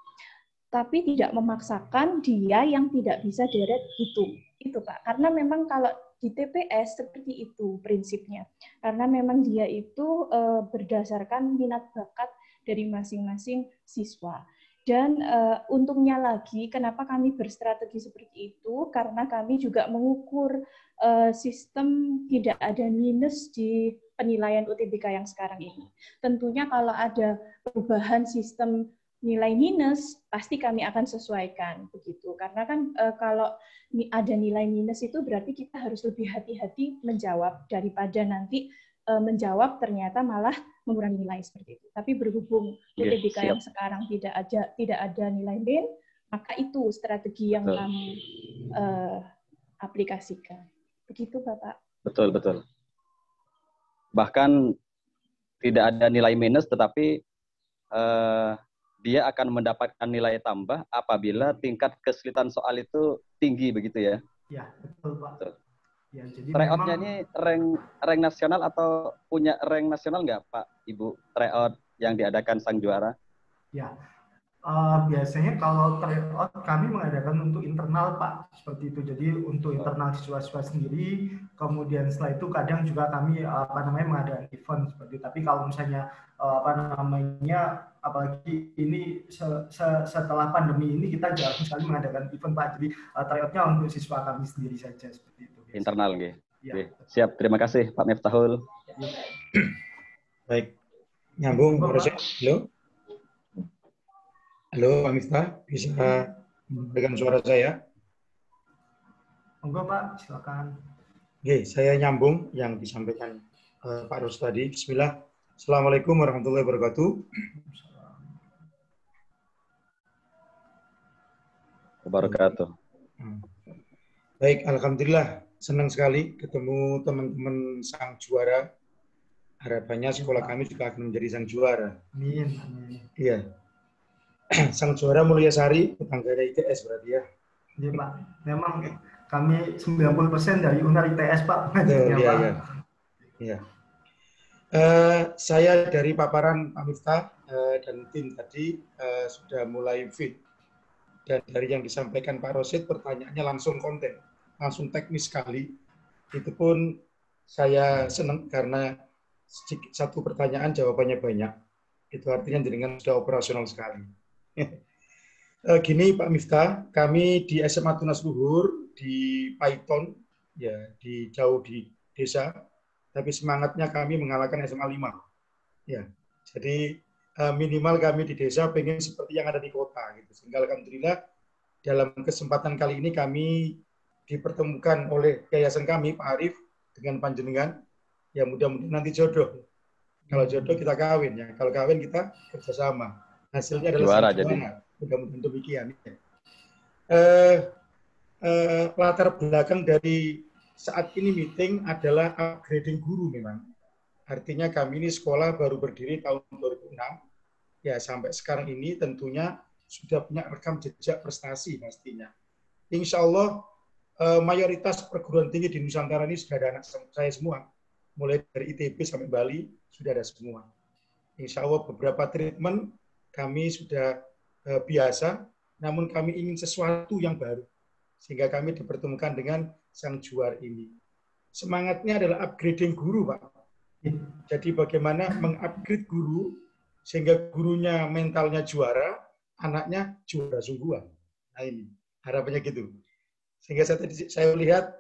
Tapi tidak memaksakan dia yang tidak bisa deret hitung. Itu, Pak. Karena memang kalau di TPS seperti itu prinsipnya. Karena memang dia itu berdasarkan minat bakat dari masing-masing siswa. Dan untungnya lagi, kenapa kami berstrategi seperti itu? Karena kami juga mengukur sistem tidak ada minus di penilaian UTBK yang sekarang ini. Tentunya kalau ada perubahan sistem nilai minus, pasti kami akan sesuaikan begitu. Karena kan kalau ada nilai minus itu berarti kita harus lebih hati-hati menjawab daripada nanti menjawab ternyata malah mengurangi nilai seperti itu. Tapi berhubung UTBK yang sekarang tidak ada nilai min, maka itu strategi yang kami aplikasikan. Begitu, Bapak. Betul, betul. Bahkan tidak ada nilai minus, tetapi dia akan mendapatkan nilai tambah apabila tingkat kesulitan soal itu tinggi, begitu ya? Ya, betul, Pak. Betul. Ya, jadi tryout-nya ini rank nasional atau punya rank nasional nggak, Pak, Ibu? Tryout yang diadakan Sang Juara? Ya, biasanya kalau tryout kami mengadakan untuk internal, Pak, seperti itu. Jadi untuk internal siswa-siswa sendiri, kemudian setelah itu kadang juga kami mengadakan event seperti itu. Tapi kalau misalnya apalagi ini setelah pandemi ini kita jarang sekali mengadakan event, Pak. Jadi tryout-nya untuk siswa kami sendiri saja seperti itu. Internal, nggih. Ya. Siap, terima kasih Pak Miftahul. Ya. Baik, nyambung proses. Halo Pak Miftah, bisa memberikan suara saya? Monggo Pak, silakan. Oke, saya nyambung yang disampaikan Pak Ros tadi. Bismillah. Assalamualaikum warahmatullahi wabarakatuh. Wabarakatuh. Baik, alhamdulillah. Senang sekali ketemu teman-teman Sang Juara. Harapannya sekolah kami juga akan menjadi Sang Juara. Amin. Iya. Sang Juara Mulyasari, tetangga ITS berarti ya. Iya, Pak. Memang kami 90% dari UNAR ITS, Pak. Iya. Saya dari paparan Pak Miftah dan tim tadi sudah mulai fit. Dan dari yang disampaikan Pak Rosid, pertanyaannya langsung konten, langsung teknis sekali. Itu pun saya senang karena satu pertanyaan jawabannya banyak. Itu artinya jenengan sudah operasional sekali. Gini Pak Miftah, kami di SMA Tunas Luhur di Python, ya jauh di desa, tapi semangatnya kami mengalahkan SMA 5. Ya, jadi minimal kami di desa pengen seperti yang ada di kota gitu. Sehingga alhamdulillah dalam kesempatan kali ini kami dipertemukan oleh yayasan kami, Pak Arif, dengan panjenengan, ya mudah-mudahan nanti jodoh. Kalau jodoh kita kawin, ya. Kalau kawin kita kerjasama. Hasilnya adalah juara. Mudah-mudahan demikian. Latar belakang dari saat ini meeting adalah upgrading guru memang. Artinya kami ini sekolah baru berdiri tahun 2006. Ya sampai sekarang ini tentunya sudah punya rekam jejak prestasi pastinya. Insya Allah mayoritas perguruan tinggi di Nusantara ini sudah ada anak saya semua. Mulai dari ITB sampai Bali sudah ada semua. Insya Allah beberapa treatment kami sudah biasa, namun kami ingin sesuatu yang baru. Sehingga kami dipertemukan dengan sang juara ini. Semangatnya adalah upgrading guru, Pak. Jadi bagaimana mengupgrade guru sehingga gurunya mentalnya juara, anaknya juara sungguhan. Nah ini harapannya gitu. Sehingga saya lihat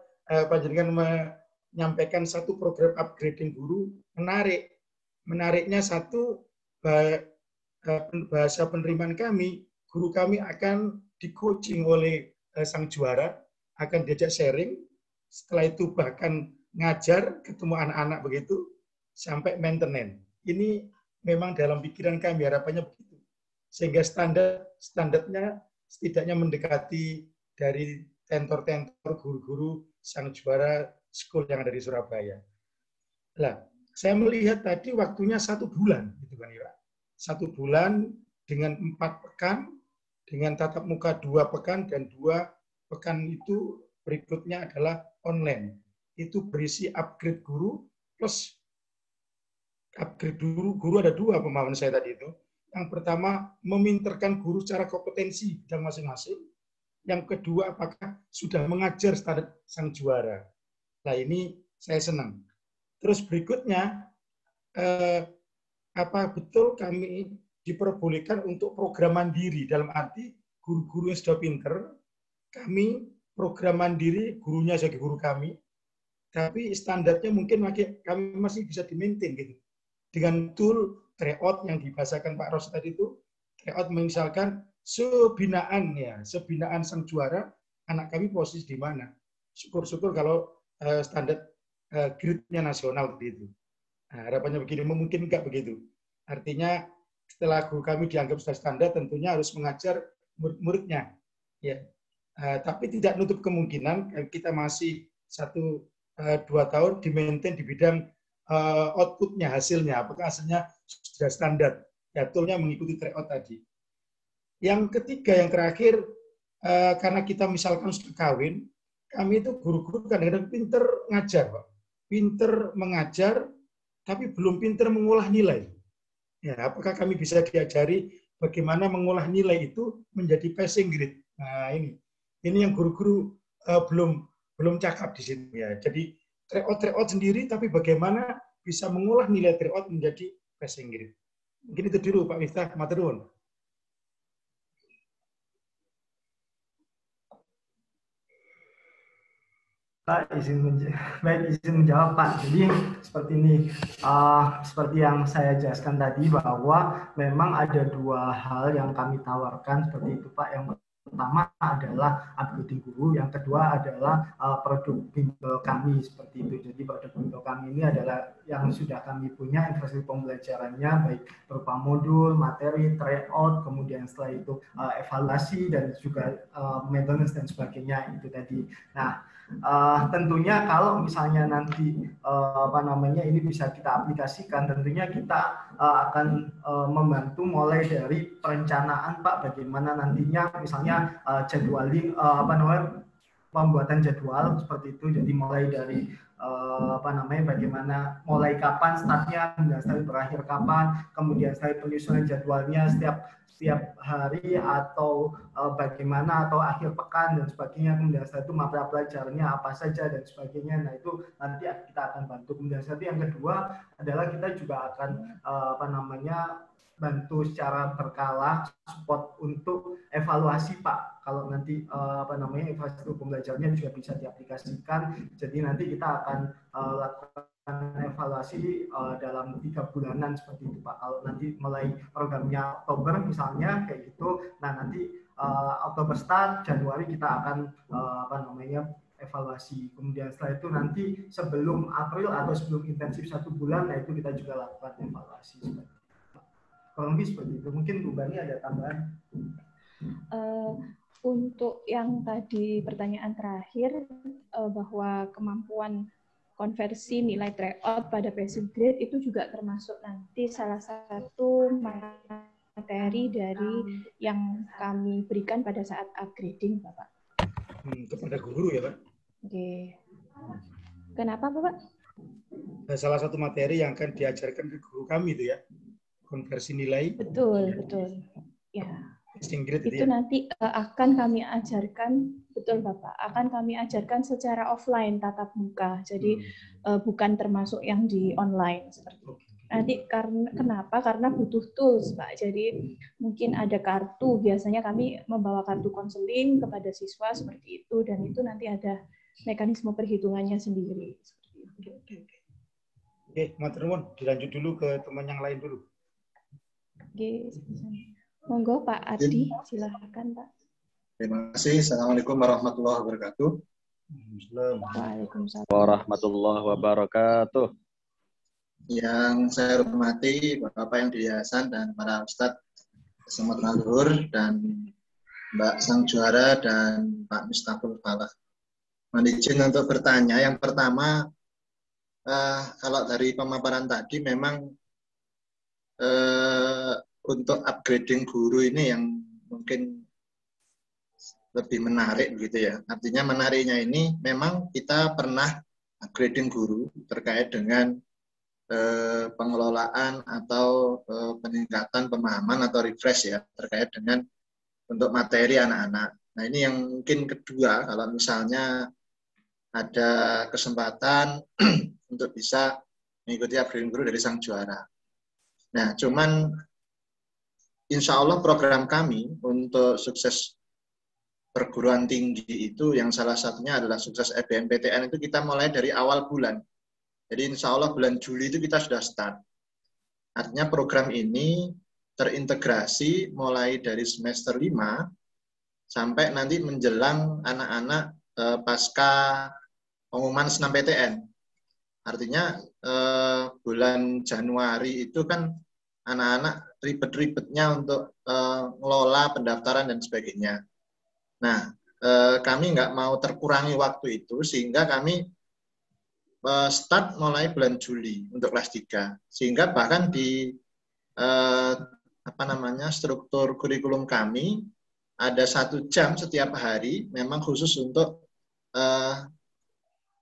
panjenengan menyampaikan satu program upgrading guru menarik. Menariknya satu bahasa penerimaan kami, guru kami akan di-coaching oleh sang juara, akan diajak sharing. Setelah itu bahkan ngajar, ketemu anak-anak begitu, sampai maintenance. Ini memang dalam pikiran kami harapannya begitu. Sehingga standarnya setidaknya mendekati dari tentor-tentor guru-guru sang juara school yang ada di Surabaya. Nah, saya melihat tadi waktunya 1 bulan, gitu kan ya. 1 bulan dengan 4 pekan, dengan tatap muka 2 pekan dan 2 pekan itu berikutnya adalah online. Itu berisi upgrade guru plus upgrade guru ada 2 pemahaman saya tadi itu. Yang pertama, meminterkan guru secara kompetensi bidang masing-masing. Yang kedua, apakah sudah mengajar standar sang juara. Nah ini saya senang. Terus berikutnya, apa betul kami diperbolehkan untuk program mandiri, dalam arti guru-guru yang sudah pinter, kami program mandiri, gurunya sebagai guru kami, tapi standarnya mungkin kami masih bisa di-maintain gitu. Dengan tool tryout yang dibahasakan Pak Ros tadi itu, tryout misalkan sebinaan sang juara, anak kami posisi di mana. Syukur-syukur kalau standar grade-nya nasional begitu. Nah, harapannya begini, mungkin enggak begitu. Artinya setelah guru kami dianggap sudah standar, tentunya harus mengajar murid-muridnya. Ya. Tapi tidak nutup kemungkinan kita masih 1-2 tahun di-maintain di bidang output-nya, hasilnya. Apakah hasilnya sudah standar? Ya, tool-nya mengikuti tryout tadi. Yang ketiga, yang terakhir, karena kita misalkan sudah kawin, kami itu guru-guru kadang-kadang pinter ngajar, Pak. Pinter mengajar, tapi belum pinter mengolah nilai. Ya, apakah kami bisa diajari bagaimana mengolah nilai itu menjadi passing grade? Nah, ini yang guru-guru belum cakap di sini ya. Jadi tryout sendiri, tapi bagaimana bisa mengolah nilai tryout menjadi passing grade. Mungkin itu dulu Pak Miftah, matur nuwun. izin menjawab Pak. Jadi seperti ini, seperti yang saya jelaskan tadi bahwa memang ada 2 hal yang kami tawarkan seperti itu Pak. Yang pertama adalah upgrading guru, yang kedua adalah produk bimbel kami seperti itu. Jadi produk bimbel kami ini adalah yang sudah kami punya infrastruktur pembelajarannya baik berupa modul, materi, tryout, kemudian setelah itu evaluasi dan juga maintenance dan sebagainya itu tadi. Nah, tentunya kalau misalnya nanti ini bisa kita aplikasikan, tentunya kita akan membantu mulai dari perencanaan Pak, bagaimana nantinya misalnya jadwaling pembuatan jadwal seperti itu. Jadi mulai dari bagaimana mulai kapan startnya, kemudian setelah berakhir kapan, kemudian setelah penyusunan jadwalnya setiap hari atau bagaimana atau akhir pekan dan sebagainya, kemudian setelah itu mata pelajarannya apa saja dan sebagainya. Nah itu nanti kita akan bantu. Kemudian yang kedua adalah kita juga akan bantu secara berkala support untuk evaluasi Pak. Kalau nanti infrastruktur pembelajarannya juga bisa diaplikasikan. Jadi nanti kita akan lakukan evaluasi dalam 3 bulanan seperti itu Pak. Kalau nanti mulai programnya Oktober misalnya kayak gitu, nah nanti Oktober start, Januari kita akan evaluasi. Kemudian setelah itu nanti sebelum April atau sebelum intensif 1 bulan, nah itu kita juga lakukan evaluasi. Kurang lebih seperti itu. Mungkin Bu Bani ada tambahan? Untuk yang tadi pertanyaan terakhir, bahwa kemampuan konversi nilai tryout pada passing grade itu juga termasuk nanti salah satu materi dari yang kami berikan pada saat upgrading, Bapak. Kepada guru ya, Pak? Oke. Kenapa, Bapak? Salah satu materi yang akan diajarkan ke guru kami itu ya, konversi nilai. Betul, betul. Ya. Itu nanti akan kami ajarkan, betul Bapak, akan kami ajarkan secara offline tatap muka. Jadi bukan termasuk yang di online seperti itu. Nanti kenapa? Karena butuh tools, Pak. Jadi mungkin ada kartu, biasanya kami membawa kartu konseling kepada siswa seperti itu, dan itu nanti ada mekanisme perhitungannya sendiri. Oke, Mas Nuwun, dilanjut dulu ke teman yang lain dulu. Oke, monggo Pak Ardi, silakan Pak. Terima kasih. Assalamualaikum warahmatullahi wabarakatuh. Waalaikumsalam warahmatullahi wabarakatuh. Yang saya hormati Bapak yang di yayasan dan para Ustadz Selamat Luhur dan Mbak Sang Juara dan Pak Mustaqul Falah. Mohon izin untuk bertanya. Yang pertama, kalau dari pemaparan tadi memang untuk upgrading guru ini yang mungkin lebih menarik gitu ya. Artinya menariknya ini memang kita pernah upgrading guru terkait dengan pengelolaan atau peningkatan pemahaman atau refresh ya terkait dengan untuk materi anak-anak. Nah ini yang mungkin kedua, kalau misalnya ada kesempatan untuk bisa mengikuti upgrading guru dari Sang Juara. Nah cuman insya Allah program kami untuk sukses perguruan tinggi itu yang salah satunya adalah sukses SBMPTN itu kita mulai dari awal bulan. Jadi insya Allah bulan Juli itu kita sudah start. Artinya program ini terintegrasi mulai dari semester 5 sampai nanti menjelang anak-anak pasca pengumuman SNMPTN. Artinya bulan Januari itu kan anak-anak ribet-ribetnya untuk ngelola pendaftaran dan sebagainya. Nah, kami nggak mau terkurangi waktu itu sehingga kami start mulai bulan Juli untuk kelas 3. Sehingga bahkan di struktur kurikulum kami ada 1 jam setiap hari memang khusus untuk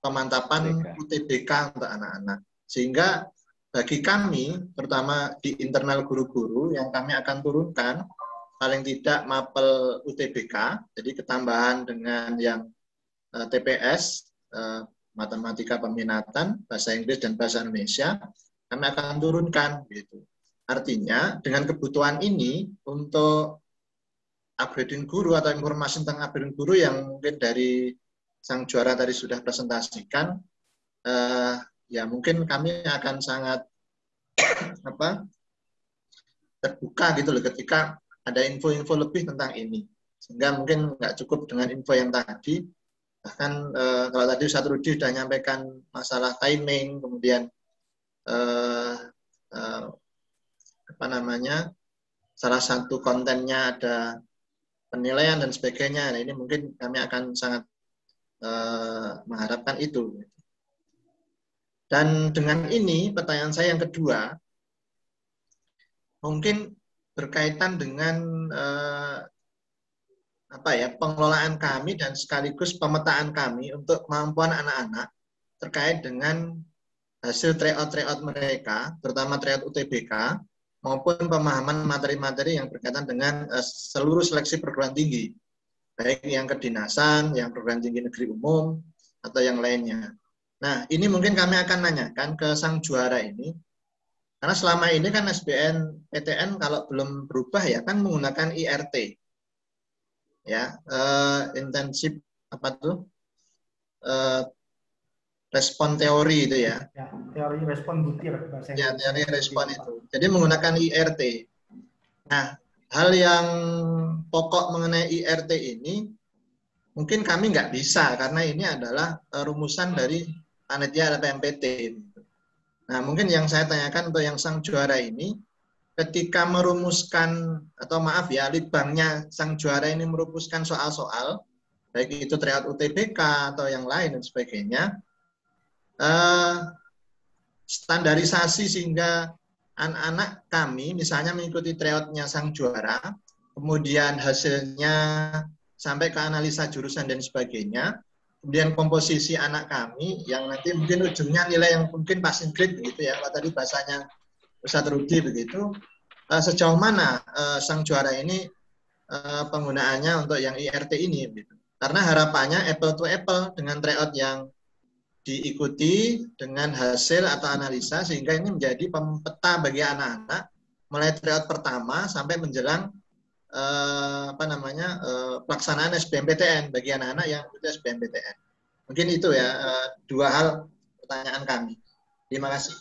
pemantapan UTBK untuk anak-anak. Sehingga bagi kami, terutama di internal guru-guru yang kami akan turunkan paling tidak mapel UTBK, jadi ketambahan dengan yang TPS, matematika peminatan, bahasa Inggris dan bahasa Indonesia, kami akan turunkan gitu. Artinya dengan kebutuhan ini untuk upgrading guru atau informasi tentang upgrading guru yang mungkin dari Sang Juara tadi sudah presentasikan, ya mungkin kami akan sangat terbuka gitu loh ketika ada info-info lebih tentang ini. Sehingga mungkin nggak cukup dengan info yang tadi. Bahkan kalau tadi Ustadz Rudi sudah menyampaikan masalah timing, kemudian salah satu kontennya ada penilaian dan sebagainya. Nah, ini mungkin kami akan sangat mengharapkan itu. Dan dengan ini pertanyaan saya yang kedua, mungkin berkaitan dengan pengelolaan kami dan sekaligus pemetaan kami untuk kemampuan anak-anak terkait dengan hasil tryout mereka, terutama tryout UTBK, maupun pemahaman materi-materi yang berkaitan dengan seluruh seleksi perguruan tinggi, baik yang kedinasan, yang perguruan tinggi negeri umum, atau yang lainnya. Nah, ini mungkin kami akan nanyakan ke Sang Juara ini, karena selama ini kan SBMPTN kalau belum berubah ya kan menggunakan IRT. Ya, intensif respon teori itu ya. Ya, teori respon butir bahasa Inggris. Ya, teori respon itu. Jadi menggunakan IRT. Nah, hal yang pokok mengenai IRT ini mungkin kami nggak bisa karena ini adalah rumusan dari panitia atau MPT. Nah, mungkin yang saya tanyakan untuk yang sang juara ini, ketika merumuskan, atau maaf ya, litbangnya sang juara ini merumuskan soal-soal, baik itu tryout UTBK atau yang lain dan sebagainya, standarisasi sehingga anak-anak kami misalnya mengikuti tryoutnya sang juara, kemudian hasilnya sampai ke analisa jurusan dan sebagainya, kemudian komposisi anak kami yang nanti mungkin ujungnya nilai yang mungkin passing grade begitu ya, kalau tadi bahasanya Ustadz Rudi begitu, sejauh mana sang juara ini penggunaannya untuk yang IRT ini begitu. Karena harapannya apple to apple dengan tryout yang diikuti dengan hasil atau analisa sehingga ini menjadi peta bagi anak-anak mulai tryout pertama sampai menjelang pelaksanaan SBMPTN bagi anak-anak yang ikut SBMPTN. Mungkin itu ya dua hal pertanyaan kami. Terima kasih.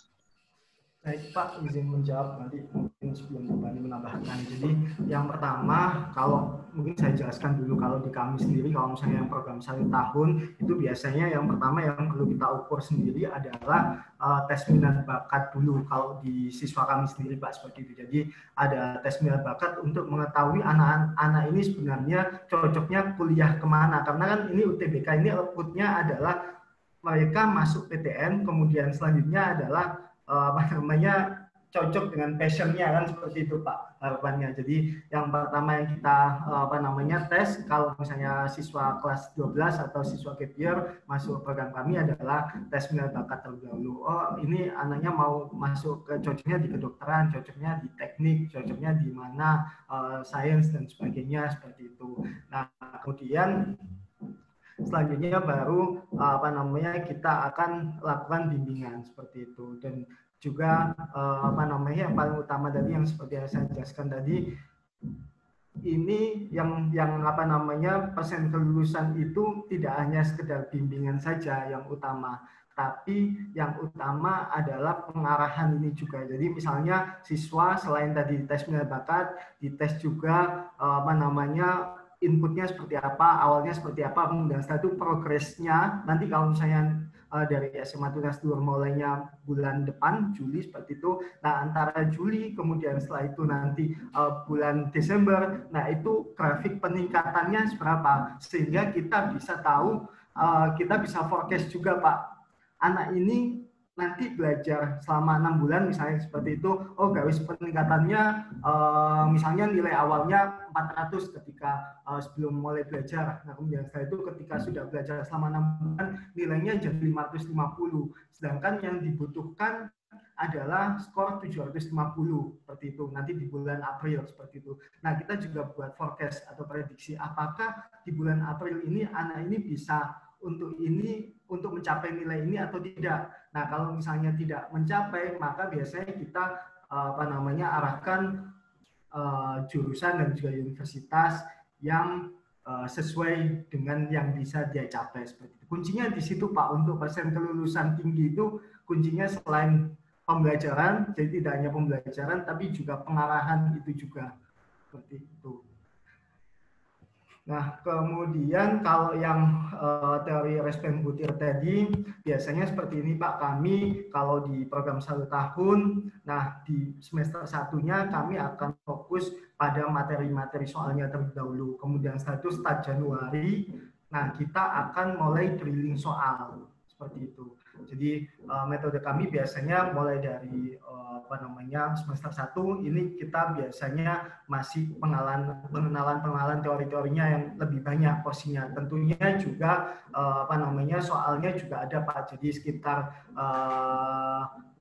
Baik Pak, izin menjawab nanti mungkin sebelum kembali menambahkan. Jadi yang pertama, kalau mungkin saya jelaskan dulu kalau di kami sendiri, kalau misalnya yang program 1 tahun, itu biasanya yang pertama yang perlu kita ukur sendiri adalah tes minat bakat dulu kalau di siswa kami sendiri Pak, seperti itu. Jadi ada tes minat bakat untuk mengetahui anak-anak ini sebenarnya cocoknya kuliah kemana. Karena kan ini UTBK ini outputnya adalah mereka masuk PTN, kemudian selanjutnya adalah cocok dengan passionnya kan, seperti itu Pak harapannya. Jadi yang pertama yang kita tes kalau misalnya siswa kelas 12 atau siswa gap year masuk program kami adalah tes minat bakat terlebih dahulu. Oh ini anaknya mau masuk ke cocoknya di kedokteran, cocoknya di teknik, cocoknya di mana sains dan sebagainya, seperti itu. Nah kemudian selanjutnya baru kita akan lakukan bimbingan seperti itu. Dan juga yang paling utama tadi yang seperti yang saya jelaskan tadi, ini yang persen kelulusan itu tidak hanya sekedar bimbingan saja yang utama, tapi yang utama adalah pengarahan ini juga. Jadi misalnya siswa selain tadi tes minat bakat, dites juga inputnya seperti apa, awalnya seperti apa, kemudian setelah itu progresnya. Nanti kalau misalnya dari SMA Tunas Luhur mulainya bulan depan, Juli seperti itu. Nah antara Juli, kemudian setelah itu nanti bulan Desember, nah itu grafik peningkatannya seberapa. Sehingga kita bisa tahu, kita bisa forecast juga Pak, anak ini nanti belajar selama 6 bulan misalnya seperti itu, oh garis peningkatannya misalnya nilai awalnya 400 ketika sebelum mulai belajar. Nah kemudian setelah itu ketika sudah belajar selama 6 bulan nilainya jadi 550. Sedangkan yang dibutuhkan adalah skor 750 seperti itu nanti di bulan April seperti itu. Nah kita juga buat forecast atau prediksi apakah di bulan April ini anak ini bisa untuk mencapai nilai ini atau tidak. Nah, kalau misalnya tidak mencapai, maka biasanya kita arahkan jurusan dan juga universitas yang sesuai dengan yang bisa dia capai seperti itu. Kuncinya di situ Pak, untuk persen kelulusan tinggi itu kuncinya selain pembelajaran, jadi tidak hanya pembelajaran tapi juga pengarahan itu juga seperti itu. Nah, kemudian kalau yang teori respon butir tadi, biasanya seperti ini Pak, kami kalau di program 1 tahun, nah di semester 1-nya kami akan fokus pada materi-materi soalnya terlebih dahulu. Kemudian setelah itu start Januari, nah kita akan mulai drilling soal, seperti itu. Jadi metode kami biasanya mulai dari semester 1 ini kita biasanya masih pengenalan teori-teorinya yang lebih banyak porsinya. Tentunya juga soalnya juga ada Pak. Jadi sekitar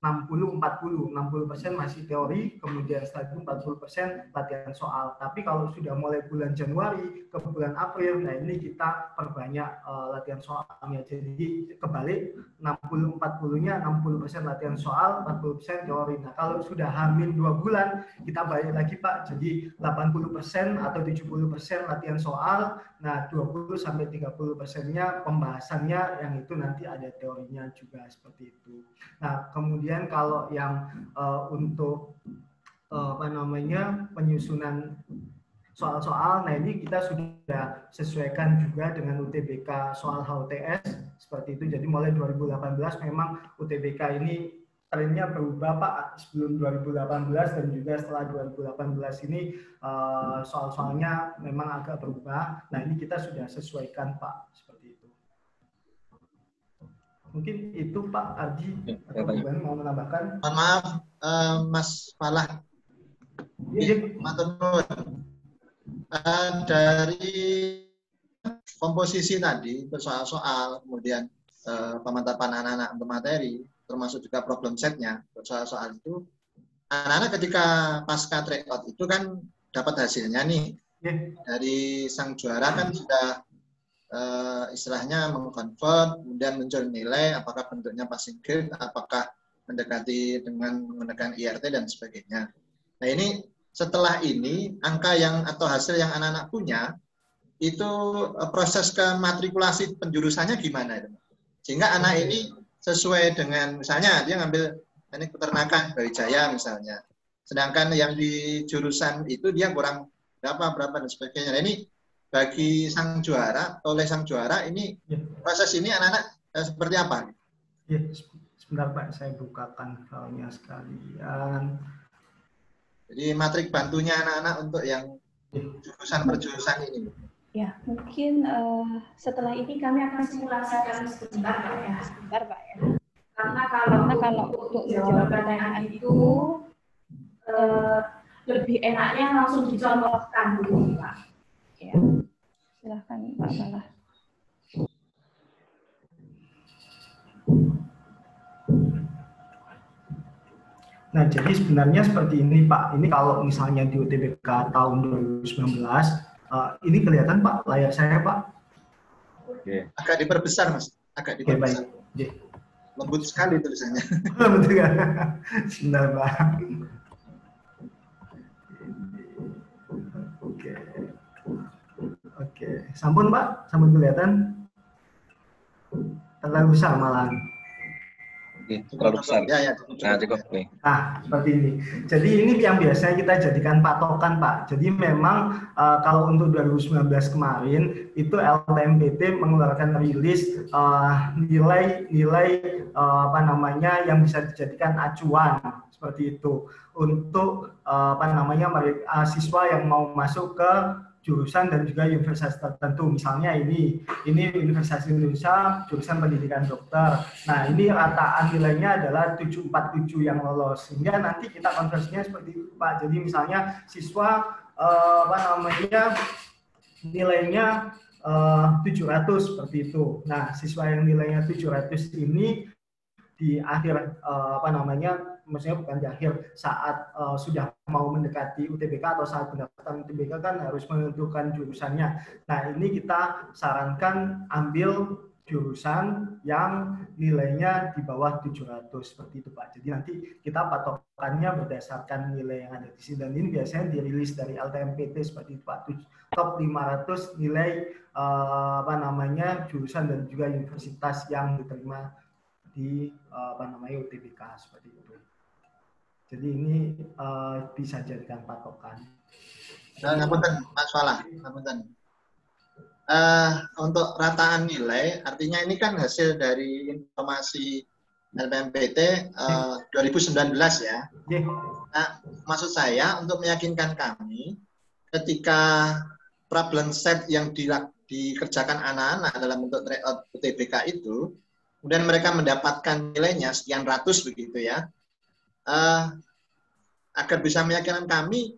60% masih teori, kemudian setelah itu 40% latihan soal. Tapi kalau sudah mulai bulan Januari ke bulan April, nah ini kita perbanyak latihan soalnya. Jadi kebalik 60-40-nya 60% latihan soal, 40% teori. Nah kalau sudah hamil 2 bulan, kita balik lagi Pak. Jadi 80% atau 70% latihan soal, nah 20-30%-nya pembahasannya yang itu nanti ada teorinya juga seperti itu. Nah kemudian kalau yang untuk penyusunan soal-soal. Nah, ini kita sudah sesuaikan juga dengan UTBK soal HUTS seperti itu. Jadi mulai 2018 memang UTBK ini trennya berubah Pak, sebelum 2018 dan juga setelah 2018 ini soal-soalnya memang agak berubah. Nah, ini kita sudah sesuaikan Pak, seperti itu. Mungkin itu Pak Ardi atau Bukan mau menambahkan. Mohon maaf, Mas Falah. Matur nuwun. Dari komposisi tadi, soal-soal, kemudian pemantapan anak-anak untuk materi, termasuk juga problem setnya, soal-soal itu, anak-anak ketika pasca tryout itu kan dapat hasilnya nih. Dari sang juara kan sudah istilahnya mengkonvert, kemudian muncul nilai, apakah bentuknya passing grade, apakah mendekati dengan menggunakan IRT dan sebagainya. Nah ini setelah ini angka yang atau hasil yang anak-anak punya itu proses ke matrikulasi penjurusannya gimana itu? Sehingga anak ini sesuai dengan misalnya dia ngambil teknik peternakan Brawijaya misalnya, sedangkan yang di jurusan itu dia kurang berapa dan sebagainya. Nah, ini bagi sang juara, oleh sang juara ini proses ini anak-anak seperti apa? Ya, sebentar Pak, saya bukakan filenya sekalian. Jadi matrik bantunya anak-anak untuk yang jurusan per jurusan ini. Ya, mungkin setelah ini kami akan simulasikan sebentar Pak ya. Karena kalau untuk menjawab pertanyaan itu lebih enaknya langsung dicontohkan dulu Pak. Ya. Silahkan Pak Falah. Nah, jadi sebenarnya seperti ini Pak. Ini kalau misalnya di UTBK tahun 2019, ini kelihatan Pak layar saya Pak. Oke. Agak diperbesar Mas, agak diperbesar. Oke, lembut sekali tulisannya. Lembut kan? Sebentar Pak. Oke. Sampun Pak, sampun kelihatan. Terlalu besar malahan. Terlalu besar. Ya, nah, cukup nih. Nah, seperti ini. Jadi ini yang biasanya kita jadikan patokan, Pak. Jadi memang kalau untuk 2019 kemarin itu LTMPT mengeluarkan rilis nilai apa namanya yang bisa dijadikan acuan seperti itu untuk apa namanya siswa yang mau masuk ke jurusan dan juga universitas tertentu. Misalnya ini Universitas Indonesia jurusan pendidikan dokter. Nah, ini rataan nilainya adalah 747 yang lolos. Sehingga nanti kita konversinya seperti itu, Pak. Jadi misalnya siswa apa namanya nilainya 700 seperti itu. Nah, siswa yang nilainya 700 ini di akhir apa namanya maksudnya bukan di akhir saat sudah mau mendekati UTBK atau saat pendaftaran UTBK kan harus menentukan jurusannya. Nah, ini kita sarankan ambil jurusan yang nilainya di bawah 700 seperti itu Pak. Jadi nanti kita patokannya berdasarkan nilai yang ada di sini, dan ini biasanya dirilis dari LTMPT seperti itu Pak. Top 500 nilai apa namanya jurusan dan juga universitas yang diterima di apa namanya UTBK seperti itu. Jadi ini bisa jadikan patokan. Ngapunten Mas Falah, ngapunten. Untuk rataan nilai, artinya ini kan hasil dari informasi LPMPT 2019 ya. Nah, maksud saya untuk meyakinkan kami, ketika problem set yang dikerjakan anak-anak dalam bentuk tryout UTBK itu, kemudian mereka mendapatkan nilainya sekian ratus begitu ya, agar bisa meyakinkan kami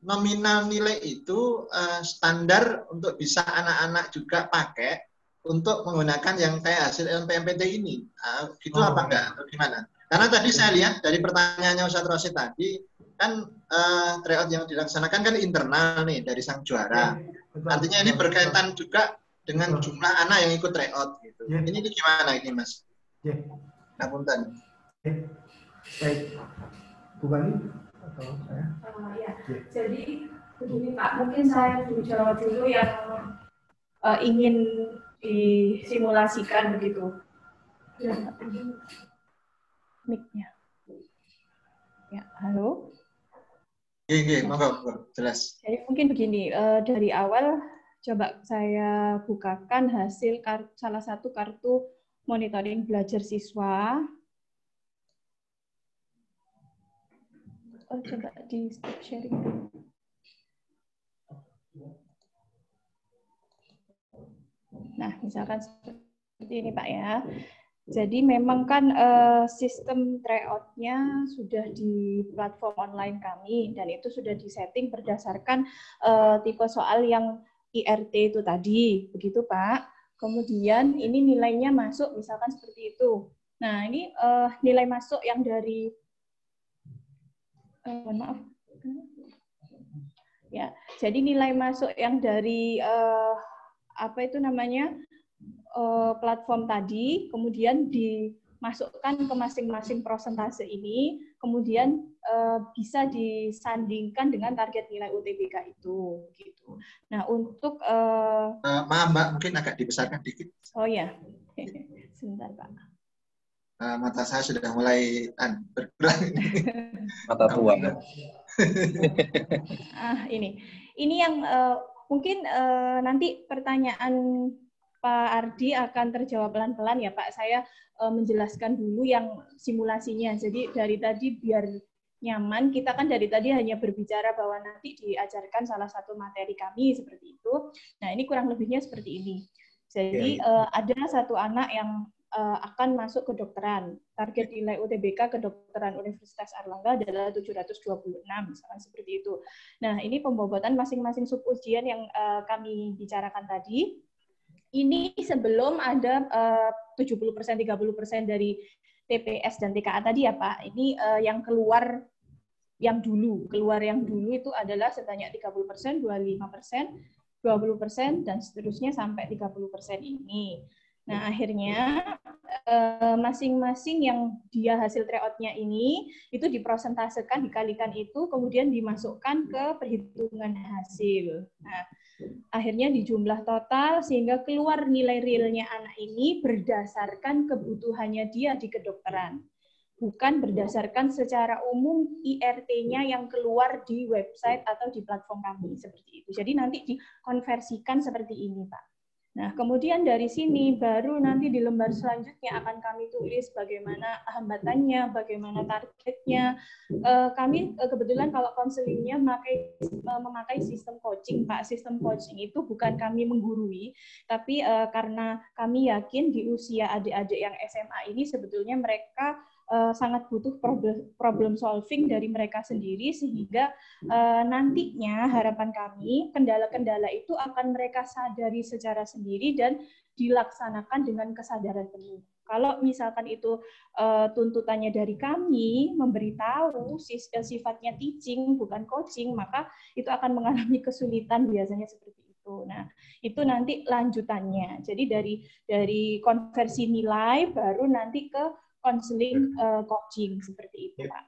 nominal nilai itu standar untuk bisa anak-anak juga pakai untuk menggunakan yang kayak hasil LPMPT ini. Gitu apa enggak? Atau gimana? Karena tadi saya lihat dari pertanyaannya Ustadz Rosid tadi, kan tryout yang dilaksanakan kan internal nih dari sang juara. Artinya ini berkaitan juga dengan jumlah anak yang ikut tryout gitu. Ini gimana ini Mas? Ngapunten. Baik. Bukan atau saya? Ya. Jadi begini Pak, mungkin saya jawab dulu yang ingin disimulasikan begitu. Ya. Mic-nya. Ya, halo. Monggo, jelas. Jadi mungkin begini, dari awal coba saya bukakan hasil salah satu kartu monitoring belajar siswa. Coba di stop sharing dulu. Nah, misalkan seperti ini Pak ya. Jadi memang kan sistem tryout-nya sudah di platform online kami dan itu sudah disetting berdasarkan tipe soal yang IRT itu tadi, begitu Pak. Kemudian ini nilainya masuk misalkan seperti itu. Nah ini nilai masuk yang dari mohon maaf. Ya, jadi nilai masuk yang dari apa itu namanya? Platform tadi, kemudian dimasukkan ke masing-masing prosentase ini, kemudian bisa disandingkan dengan target nilai UTBK itu. Gitu. Nah, untuk maaf Mbak, mungkin agak dibesarkan dikit. Oh ya, sebentar Pak. Mata saya sudah mulai berkurang. Mata tua. Ini yang mungkin nanti pertanyaan Pak Ardi akan terjawab pelan-pelan ya Pak. Saya menjelaskan dulu yang simulasinya. Jadi dari tadi biar nyaman, kita kan dari tadi hanya berbicara bahwa nanti diajarkan salah satu materi kami seperti itu. Nah ini kurang lebihnya seperti ini. Jadi ada satu anak yang akan masuk kedokteran. Target nilai UTBK kedokteran Universitas Airlangga adalah 726, misalkan seperti itu. Nah ini pembobotan masing-masing sub ujian yang kami bicarakan tadi. Ini sebelum ada 70%, 30% dari TPS dan TKA tadi ya Pak. Ini yang keluar yang dulu. Keluar yang dulu itu adalah sebanyak 30%, 25%, 20%, dan seterusnya sampai 30% ini. Nah, akhirnya masing-masing yang dia hasil tryout-nya ini, itu diprosentasekan, dikalikan itu, kemudian dimasukkan ke perhitungan hasil. Nah, akhirnya di jumlah total sehingga keluar nilai realnya anak ini berdasarkan kebutuhannya dia di kedokteran. Bukan berdasarkan secara umum IRT-nya yang keluar di website atau di platform kami seperti itu. Jadi nanti dikonversikan seperti ini, Pak. Nah, kemudian dari sini baru nanti di lembar selanjutnya akan kami tulis bagaimana hambatannya, bagaimana targetnya. Kami kebetulan kalau konselingnya memakai sistem coaching, Pak. Sistem coaching itu bukan kami menggurui, tapi karena kami yakin di usia adik-adik yang SMA ini sebetulnya mereka sangat butuh problem solving dari mereka sendiri, sehingga nantinya harapan kami kendala-kendala itu akan mereka sadari secara sendiri dan dilaksanakan dengan kesadaran penuh. Kalau misalkan itu tuntutannya dari kami memberitahu sifatnya teaching bukan coaching, maka itu akan mengalami kesulitan biasanya seperti itu. Nah, itu nanti lanjutannya. Jadi dari konversi nilai baru nanti ke konseling coaching seperti itu, Pak.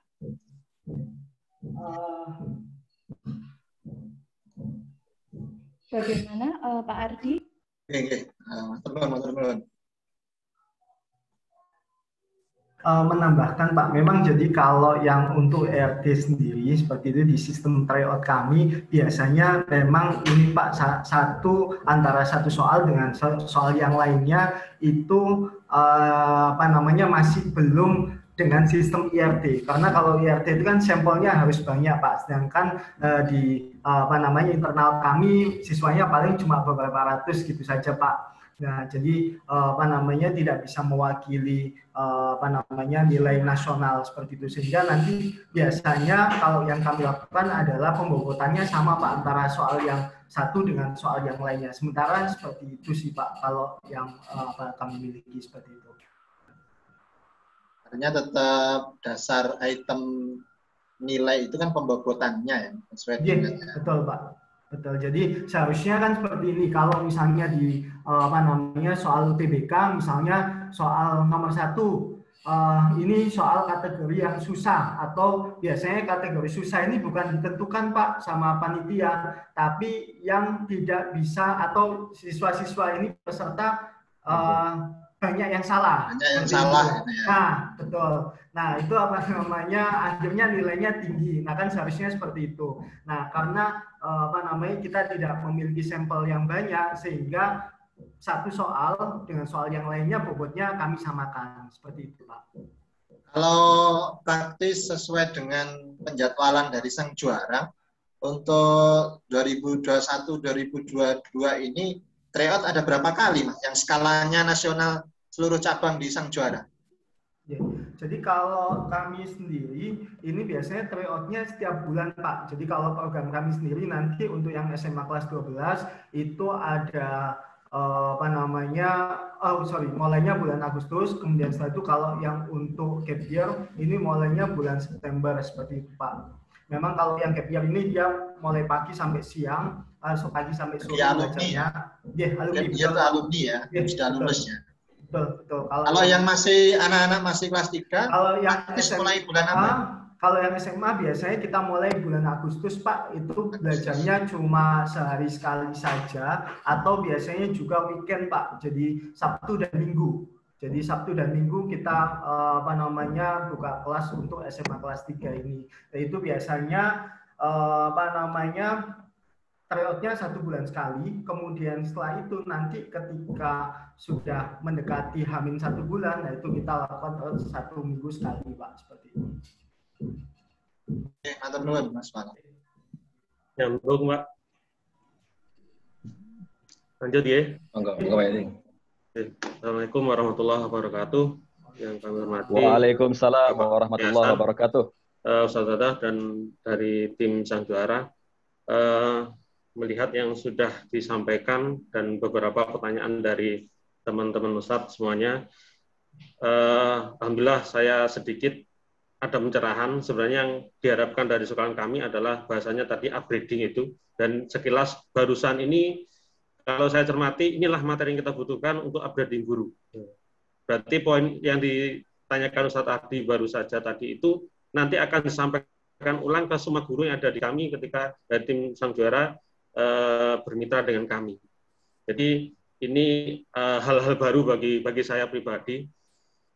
Bagaimana Pak Ardi? Menambahkan Pak, memang jadi kalau yang untuk ERT sendiri seperti itu di sistem tryout kami biasanya memang ini Pak antara satu soal dengan soal yang lainnya itu masih belum dengan sistem IRT, karena kalau IRT itu kan sampelnya harus banyak Pak, sedangkan di internal kami siswanya paling cuma beberapa ratus gitu saja Pak. Nah, jadi tidak bisa mewakili nilai nasional seperti itu, sehingga nanti biasanya kalau yang kami lakukan adalah pembobotannya sama Pak antara soal yang satu dengan soal yang lainnya. Sementara seperti itu sih Pak kalau yang kami miliki seperti itu. Artinya tetap dasar item nilai itu kan pembobotannya ya, sesuai dengan betul Pak. Betul, jadi seharusnya kan seperti ini. Kalau misalnya di soal UTBK, misalnya soal nomor 1, ini soal kategori yang susah, atau biasanya kategori susah ini bukan ditentukan Pak sama panitia, tapi yang tidak bisa atau siswa-siswa ini peserta banyak yang salah. Banyak yang seperti salah itu. gitu ya. Nah, betul. Nah, itu apa namanya, akhirnya nilainya tinggi. Nah, kan seharusnya seperti itu. Nah, karena apa namanya, kita tidak memiliki sampel yang banyak, sehingga satu soal dengan soal yang lainnya bobotnya kami samakan. Seperti itu, Pak. Kalau praktis sesuai dengan penjadwalan dari sang juara, untuk 2021-2022 ini tryout ada berapa kali, Mas? Yang skalanya nasional seluruh cabang di sang juara? Ya, jadi kalau kami sendiri ini biasanya tryout-nya setiap bulan, Pak. Jadi kalau program kami sendiri nanti untuk yang SMA kelas 12 itu ada apa namanya, mulainya bulan Agustus, kemudian setelah itu kalau yang untuk gap year ini mulainya bulan September, seperti itu, Pak. Memang kalau yang gap year ini dia mulai pagi sampai siang, pagi sampai sore belajarnya. Ya, alumni. Gap year itu alumni ya, yang sudah lulus ya. Betul. Kalau yang masih anak-anak masih kelas 3, kalau yang mulai bulan apa? Kalau yang SMA biasanya kita mulai bulan Agustus, Pak. Itu belajarnya cuma sehari sekali saja, atau biasanya juga weekend, Pak. Jadi Sabtu dan Minggu. Jadi Sabtu dan Minggu kita apa namanya, buka kelas untuk SMA kelas 3 ini. Nah, itu biasanya apa namanya, tryout-nya 1 bulan sekali, kemudian setelah itu nanti ketika sudah mendekati H-1 bulan, nah itu kita lakukan 1 minggu sekali, Pak, seperti itu. Oke, mantap nuwun, Mas Pak. Nyambung, Pak. Lanjut ya. Enggak, Pak. Assalamualaikum warahmatullahi wabarakatuh. Yang kami hormati. Waalaikumsalam warahmatullahi wabarakatuh. Ustaz dan dari tim sang juara. Melihat yang sudah disampaikan dan beberapa pertanyaan dari teman-teman Ustadz semuanya, alhamdulillah saya sedikit ada pencerahan. Sebenarnya yang diharapkan dari sekolah kami adalah bahasanya tadi upgrading itu, dan sekilas barusan ini kalau saya cermati inilah materi yang kita butuhkan untuk upgrading guru. Berarti poin yang ditanyakan Ustadz Ardi baru saja tadi itu nanti akan disampaikan ulang ke semua guru yang ada di kami ketika dari tim sang juara bermitra dengan kami. Jadi ini hal-hal baru bagi saya pribadi,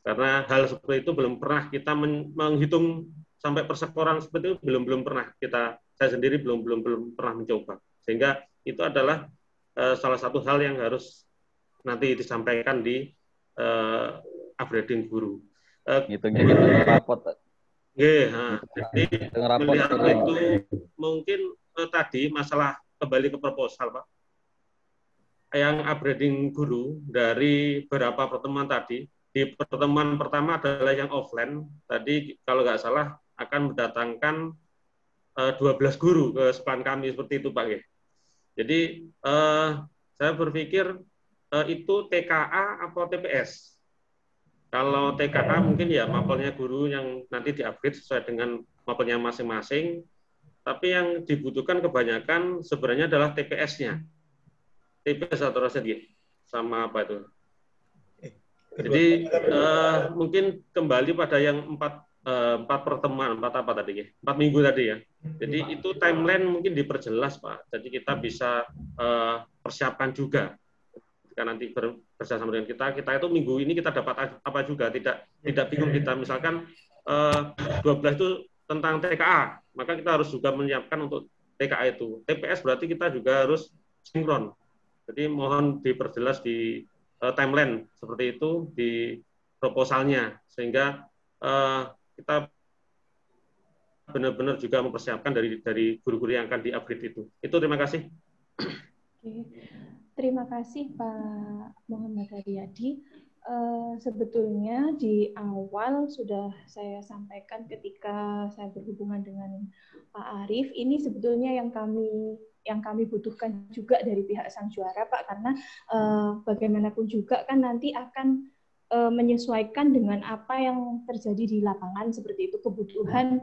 karena hal seperti itu belum pernah kita menghitung sampai persekoran seperti itu, belum pernah saya sendiri belum pernah mencoba, sehingga itu adalah salah satu hal yang harus nanti disampaikan di upgrading guru. Ngitung rapot. Jadi melihat itu mungkin tadi masalah kembali ke proposal, Pak. Yang upgrading guru dari beberapa pertemuan tadi, di pertemuan pertama adalah yang offline, tadi kalau nggak salah akan mendatangkan 12 guru ke sekolah kami, seperti itu, Pak. Jadi saya berpikir itu TKA atau TPS. Kalau TKA mungkin ya mapelnya guru yang nanti di-upgrade sesuai dengan mapelnya masing-masing. Tapi yang dibutuhkan kebanyakan sebenarnya adalah TPS-nya. TPS atau rasanya sama apa itu. Jadi mungkin kembali pada yang 4 pertemuan, 4 apa tadi ya? 4 minggu tadi ya. Jadi itu timeline mungkin diperjelas, Pak. Jadi kita bisa persiapkan juga. Ketika nanti bersama dengan kita itu minggu ini kita dapat apa juga, tidak bingung kita. Misalkan 12 itu tentang TKA, maka kita harus juga menyiapkan untuk TKA itu. TPS berarti kita juga harus sinkron. Jadi mohon diperjelas di timeline seperti itu di proposalnya, sehingga kita benar-benar juga mempersiapkan dari guru-guru yang akan di-upgrade itu. Itu terima kasih. Oke. Terima kasih Pak Muhammad Haryadi. Sebetulnya di awal sudah saya sampaikan ketika saya berhubungan dengan Pak Arief, ini sebetulnya yang kami butuhkan juga dari pihak sang juara, Pak, karena bagaimanapun juga kan nanti akan menyesuaikan dengan apa yang terjadi di lapangan, seperti itu kebutuhan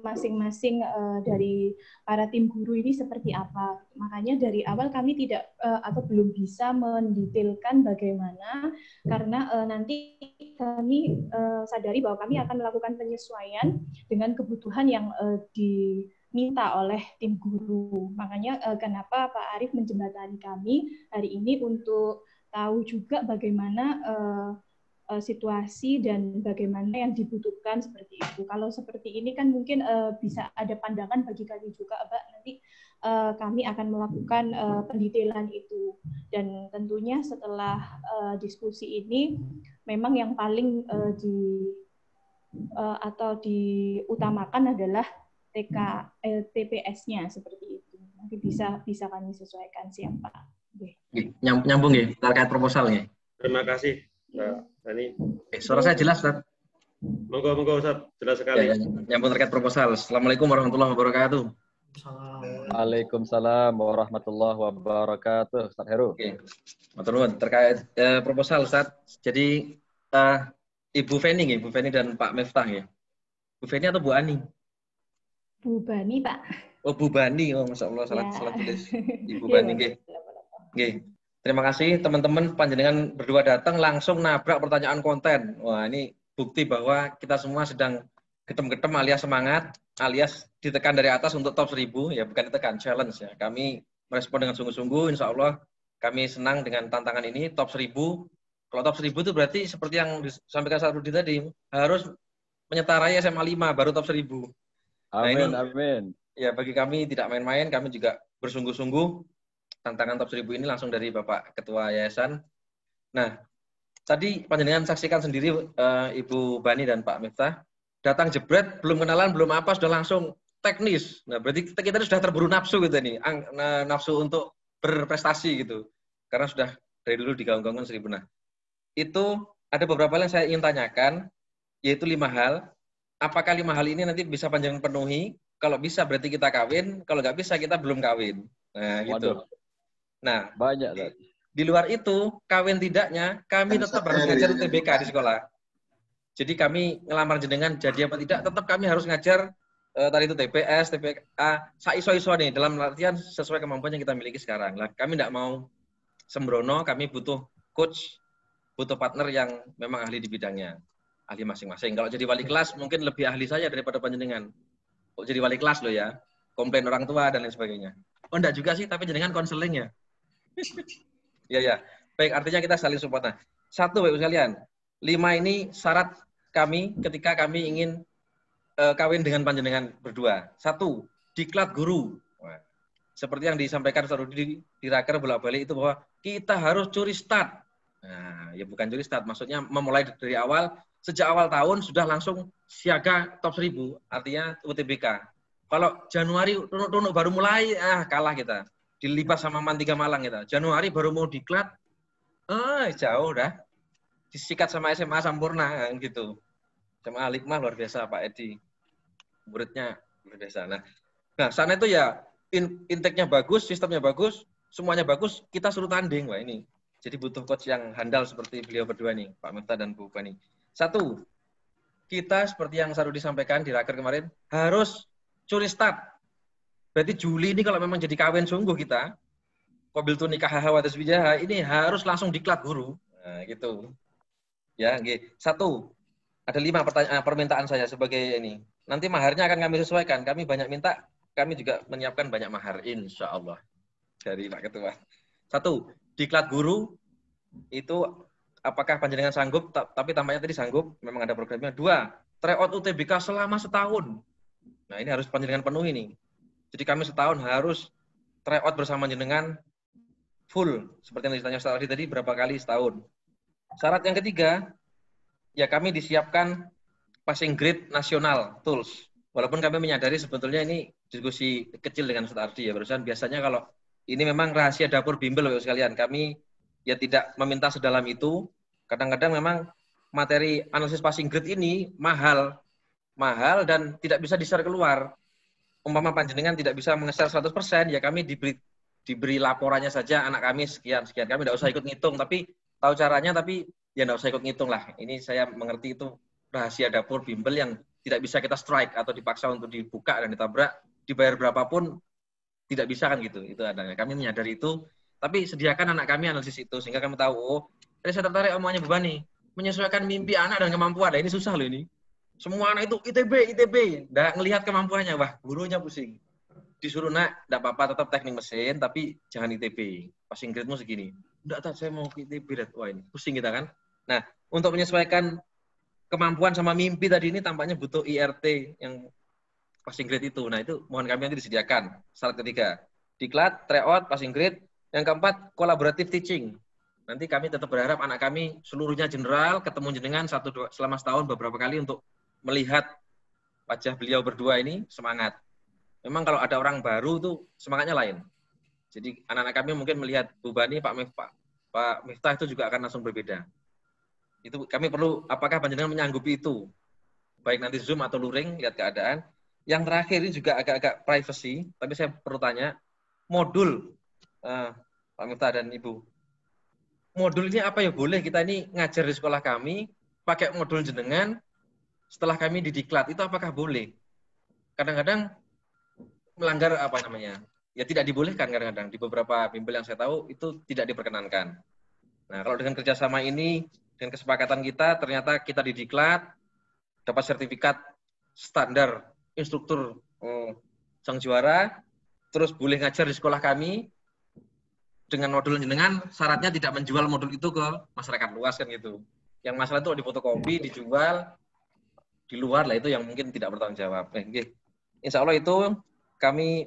masing-masing dari para tim guru ini seperti apa. Makanya dari awal kami tidak atau belum bisa mendetailkan bagaimana, karena nanti kami sadari bahwa kami akan melakukan penyesuaian dengan kebutuhan yang diminta oleh tim guru. Makanya kenapa Pak Arief menjembatani kami hari ini untuk tahu juga bagaimana situasi dan bagaimana yang dibutuhkan seperti itu. Kalau seperti ini kan mungkin bisa ada pandangan bagi kami juga, Mbak. Nanti kami akan melakukan pendetailan itu. Dan tentunya setelah diskusi ini, memang yang paling diutamakan adalah TPS-nya seperti itu. Nanti bisa kami sesuaikan siapa. Nyambung ya terkait proposal ya. Terima kasih, Mbak Dani. Suara saya jelas, Ustaz? Monggo Ustaz, jelas sekali. Ya, nyambung terkait proposal. Assalamualaikum warahmatullahi wabarakatuh. Waalaikumsalam warahmatullahi wabarakatuh. Ustaz Heru. Oke. Matur nuwun terkait proposal, Ustaz. Jadi Ibu Feni dan Pak Miftah ya. Bu Feni atau Bu Ani? Bu Bani, Pak. Oh, Bu Bani. Oh, Masya Allah, salah tulis. Ibu Bani, nggih. Nggih. Terima kasih teman-teman panjenengan berdua datang langsung nabrak pertanyaan konten. Wah, ini bukti bahwa kita semua sedang getem-getem alias semangat, alias ditekan dari atas untuk top 1000, ya bukan ditekan, challenge ya. Kami merespon dengan sungguh-sungguh, insya Allah kami senang dengan tantangan ini, top 1000. Kalau top 1000 itu berarti seperti yang disampaikan Ustaz Rudi tadi, harus menyetarai SMA 5 baru top 1000. Amin, nah, amin. Ya bagi kami tidak main-main, kami juga bersungguh-sungguh. Tantangan top 1000 ini langsung dari Bapak Ketua Yayasan. Nah, tadi panjenengan saksikan sendiri Ibu Bani dan Pak Miftah, datang jebret, belum kenalan, belum apa, sudah langsung teknis. Nah, berarti kita sudah terburu nafsu gitu nih, nafsu untuk berprestasi gitu. Karena sudah dari dulu digaung-gaungkan 1000. Nah, itu ada beberapa hal yang saya ingin tanyakan, yaitu 5 hal. Apakah 5 hal ini nanti bisa panjenengan penuhi? Kalau bisa berarti kita kawin, kalau nggak bisa kita belum kawin. Nah, gitu. Waduh. Nah, banyak. Di luar itu, kawin tidaknya, kami tetap harus ngajar UTBK di sekolah. Jadi kami ngelamar jenengan jadi apa tidak, tetap kami harus ngajar tadi itu TPS, TPA, saiso-iso nih, dalam artian sesuai kemampuan yang kita miliki sekarang. Lah, kami tidak mau sembrono, kami butuh coach, butuh partner yang memang ahli di bidangnya, ahli masing-masing. Kalau jadi wali kelas mungkin lebih ahli saya daripada panjenengan. Kok jadi wali kelas loh ya, komplain orang tua dan lain sebagainya. Oh enggak juga sih, tapi jenengan konseling ya. Ya. Baik, artinya kita saling support. Nah, 1 Bapak Ibu sekalian, 5 ini syarat kami ketika kami ingin kawin dengan panjenengan berdua. 1, diklat guru. Nah, seperti yang disampaikan Ustaz Rudi di raker bolak-balik itu bahwa kita harus curi start. Nah, ya bukan curi start, maksudnya memulai dari awal, sejak awal tahun sudah langsung siaga top 1000, artinya UTBK. Kalau Januari tunuk baru mulai, kalah kita. Dilipas sama Man 3 Malang kita. Januari baru mau diklat, jauh dah. Disikat sama SMA Sampurna gitu. SMA Alikmah luar biasa Pak Edi. Muridnya luar biasa. Nah sana itu ya intake-nya bagus, sistemnya bagus, semuanya bagus, kita suruh tanding. Wah ini. Jadi butuh coach yang handal seperti beliau berdua nih, Pak Miftah dan Bu Bani. 1, kita seperti yang Sarudi disampaikan di raker kemarin, harus curi start. Berarti Juli ini kalau memang jadi kawin sungguh kita, qabiltu nikah wa tasbijaha, ini harus langsung diklat guru. Nah, gitu. Ya, nggih. 1. Ada 5 permintaan saya sebagai ini. Nanti maharnya akan kami sesuaikan. Kami banyak minta, kami juga menyiapkan banyak mahar insyaallah dari Pak Ketua. 1, diklat guru itu apakah panjenengan sanggup? Tapi tampaknya tadi sanggup, memang ada programnya. 2, tryout UTBK selama setahun. Nah, ini harus panjenengan penuhi nih. Jadi kami setahun harus tryout bersama jenengan full. Seperti yang ditanya Ustaz tadi, berapa kali setahun. Syarat yang ketiga, ya kami disiapkan passing grade nasional tools. Walaupun kami menyadari sebetulnya ini diskusi kecil dengan Ustaz Ardi ya. Barusan biasanya kalau ini memang rahasia dapur bimbel Bapak sekalian. Kami ya tidak meminta sedalam itu. Kadang-kadang memang materi analisis passing grade ini mahal dan tidak bisa di-share keluar. Umpama panjenengan tidak bisa menge-share 100%, ya kami diberi laporannya saja anak kami sekian. Kami tidak usah ikut ngitung, tapi tahu caranya, tapi ya tidak usah ikut ngitung lah. Ini saya mengerti itu rahasia dapur bimbel yang tidak bisa kita strike atau dipaksa untuk dibuka dan ditabrak, dibayar berapapun tidak bisa kan gitu. Itu adanya. Kami menyadari itu, tapi sediakan anak kami analisis itu sehingga kami tahu, oh, tadi saya tertarik omongannya Bu Bani, menyesuaikan mimpi anak dan kemampuan. Nah, ini susah loh ini. Semua anak itu ITB, nggak ngelihat kemampuannya, wah gurunya pusing. Disuruh nak, nggak apa-apa tetap teknik mesin, tapi jangan ITB. Passing grade-mu segini. enggak, saya mau ITB. Wah, ini pusing kita kan. Nah, untuk menyesuaikan kemampuan sama mimpi tadi ini tampaknya butuh IRT yang passing grade itu. Nah, itu mohon kami nanti disediakan. Syarat ketiga, diklat, tryout, passing grade. Yang keempat, collaborative teaching. Nanti kami tetap berharap anak kami seluruhnya general, ketemu jenengan selama setahun beberapa kali untuk melihat wajah beliau berdua ini semangat. Memang kalau ada orang baru tuh semangatnya lain. Jadi anak-anak kami mungkin melihat Bu Bani, Pak Miftah itu juga akan langsung berbeda. Itu kami perlu, apakah panjenengan menyanggupi itu? Baik nanti Zoom atau luring, lihat keadaan. Yang terakhir ini juga agak-agak privacy, tapi saya perlu tanya, modul, Pak Miftah dan Ibu, modul ini apa ya boleh kita ini ngajar di sekolah kami, pakai modul jenengan, setelah kami didiklat, itu apakah boleh? Kadang-kadang melanggar apa namanya? Ya tidak dibolehkan kadang-kadang. Di beberapa bimbel yang saya tahu, itu tidak diperkenankan. Nah, kalau dengan kerjasama ini, dengan kesepakatan kita, ternyata kita didiklat, dapat sertifikat standar instruktur sang juara, terus boleh ngajar di sekolah kami, dengan modul jenengan, syaratnya tidak menjual modul itu ke masyarakat luas kan gitu. Yang masalah itu difotokopi, dijual, di luar lah itu yang mungkin tidak bertanggung jawab. Insya Allah itu kami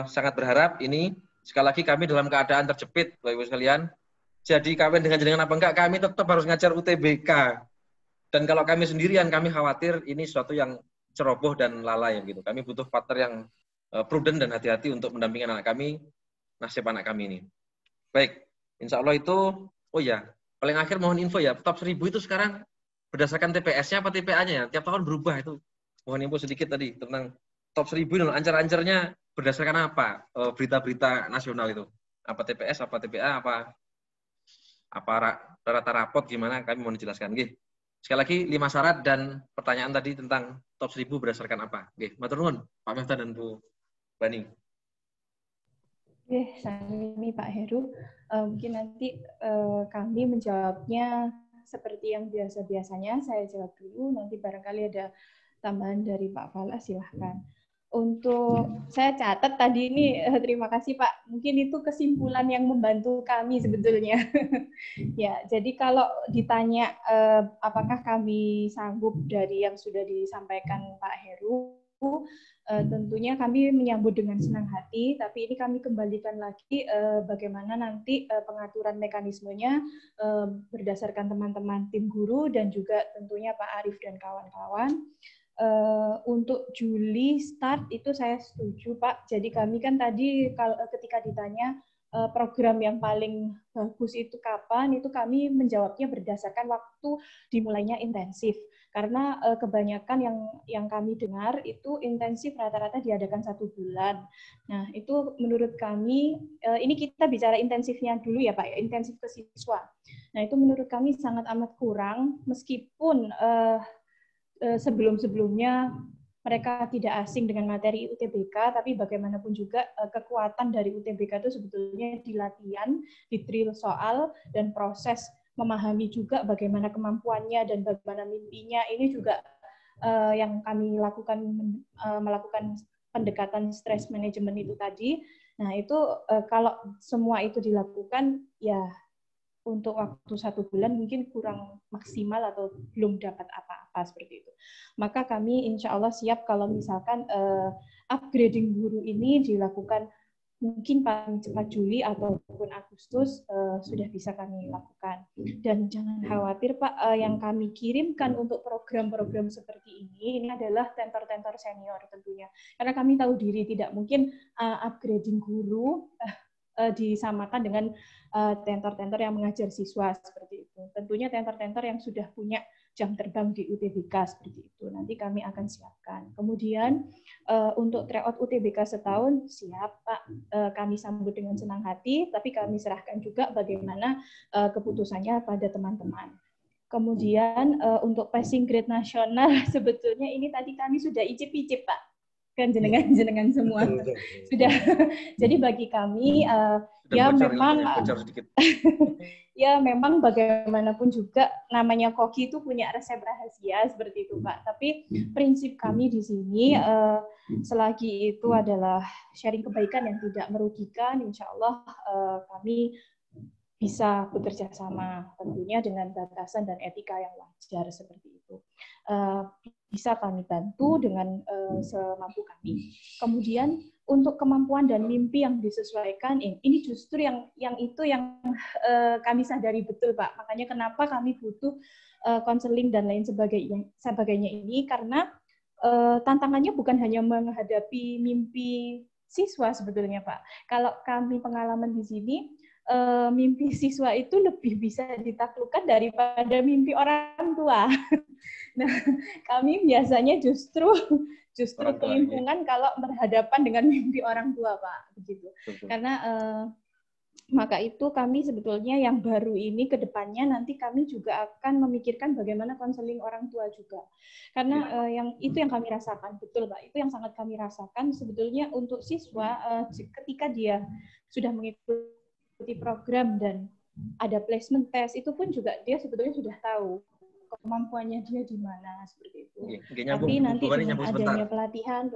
sangat berharap ini, sekali lagi kami dalam keadaan terjepit, Bapak Ibu sekalian. Jadi kawin dengan jenengan apa enggak, kami tetap harus ngajar UTBK. Dan kalau kami sendirian, kami khawatir ini suatu yang ceroboh dan lalai gitu. Kami butuh partner yang prudent dan hati-hati untuk mendampingi anak kami, nasib anak kami ini. Baik, insya Allah itu, oh ya, paling akhir mohon info ya, top 1000 itu sekarang berdasarkan TPS-nya apa TPA-nya ya? Tiap tahun berubah itu. Mohon info sedikit tadi tentang top 1000 dan ancar-ancarnya berdasarkan apa? Berita-berita nasional itu. Apa TPS, apa TPA, apa rata rapot gimana? Kami mohon dijelaskan. Sekali lagi 5 syarat dan pertanyaan tadi tentang top 1000 berdasarkan apa? Matur nuwun Pak Miftah dan Bu Bani. Sami Pak Heru. Mungkin nanti kami menjawabnya seperti yang biasa-biasanya. Saya jawab dulu, nanti barangkali ada tambahan dari Pak Fala, silahkan. Untuk saya catat tadi ini, terima kasih Pak. Mungkin itu kesimpulan yang membantu kami sebetulnya. Ya, jadi kalau ditanya apakah kami sanggup dari yang sudah disampaikan Pak Heru, tentunya kami menyambut dengan senang hati, tapi ini kami kembalikan lagi bagaimana nanti pengaturan mekanismenya berdasarkan teman-teman tim guru dan juga tentunya Pak Arief dan kawan-kawan. Untuk Juli start itu saya setuju Pak. Jadi kami kan tadi ketika ditanya program yang paling bagus itu kapan, itu kami menjawabnya berdasarkan waktu dimulainya intensif. Karena kebanyakan yang kami dengar itu intensif rata-rata diadakan 1 bulan. Nah, itu menurut kami, ini kita bicara intensifnya dulu ya Pak, ya, intensif ke siswa. Nah, itu menurut kami sangat amat kurang, meskipun sebelum-sebelumnya mereka tidak asing dengan materi UTBK, tapi bagaimanapun juga kekuatan dari UTBK itu sebetulnya di latihan, di drill soal, dan proses memahami juga bagaimana kemampuannya dan bagaimana mimpinya. Ini juga yang kami lakukan, melakukan pendekatan stress management itu tadi. Nah, itu kalau semua itu dilakukan, ya untuk waktu 1 bulan mungkin kurang maksimal atau belum dapat apa-apa seperti itu. Maka kami insya Allah siap kalau misalkan upgrading guru ini dilakukan mungkin paling cepat Juli ataupun Agustus sudah bisa kami lakukan. Dan jangan khawatir Pak, yang kami kirimkan untuk program-program seperti ini adalah tentor-tentor senior tentunya. Karena kami tahu diri tidak mungkin upgrading guru disamakan dengan tentor-tentor yang mengajar siswa seperti itu. Tentunya tentor-tentor yang sudah punya jam terbang di UTBK seperti itu. Nanti kami akan siapkan. Kemudian untuk tryout UTBK setahun siap Pak. Kami sambut dengan senang hati, tapi kami serahkan juga bagaimana keputusannya pada teman-teman. Kemudian untuk passing grade nasional sebetulnya ini tadi kami sudah icip-icip Pak. Kan jenengan semua sudah. Jadi bagi kami ya memang ya memang bagaimanapun juga namanya koki itu punya resep rahasia seperti itu Pak. Tapi prinsip kami di sini selagi itu adalah sharing kebaikan yang tidak merugikan, insya Allah kami bisa bekerja sama, tentunya dengan batasan dan etika yang wajar seperti itu. Bisa kami bantu dengan semampu kami. Kemudian untuk kemampuan dan mimpi yang disesuaikan, ini justru yang kami sadari betul, Pak. Makanya kenapa kami butuh konseling dan lain sebagainya ini, karena tantangannya bukan hanya menghadapi mimpi siswa sebetulnya, Pak. Kalau kami pengalaman di sini, mimpi siswa itu lebih bisa ditaklukkan daripada mimpi orang tua. Nah, kami biasanya justru kelimpungan kalau berhadapan dengan mimpi orang tua, Pak, begitu. Karena maka itu kami sebetulnya yang baru ini ke depannya nanti kami juga akan memikirkan bagaimana konseling orang tua juga. Karena yang kami rasakan, betul Pak, itu yang sangat kami rasakan sebetulnya untuk siswa ketika dia sudah mengikuti program dan ada placement test, itu pun juga dia sebetulnya sudah tahu kemampuannya dia di mana, seperti itu. Tapi nanti dengan adanya pelatihan.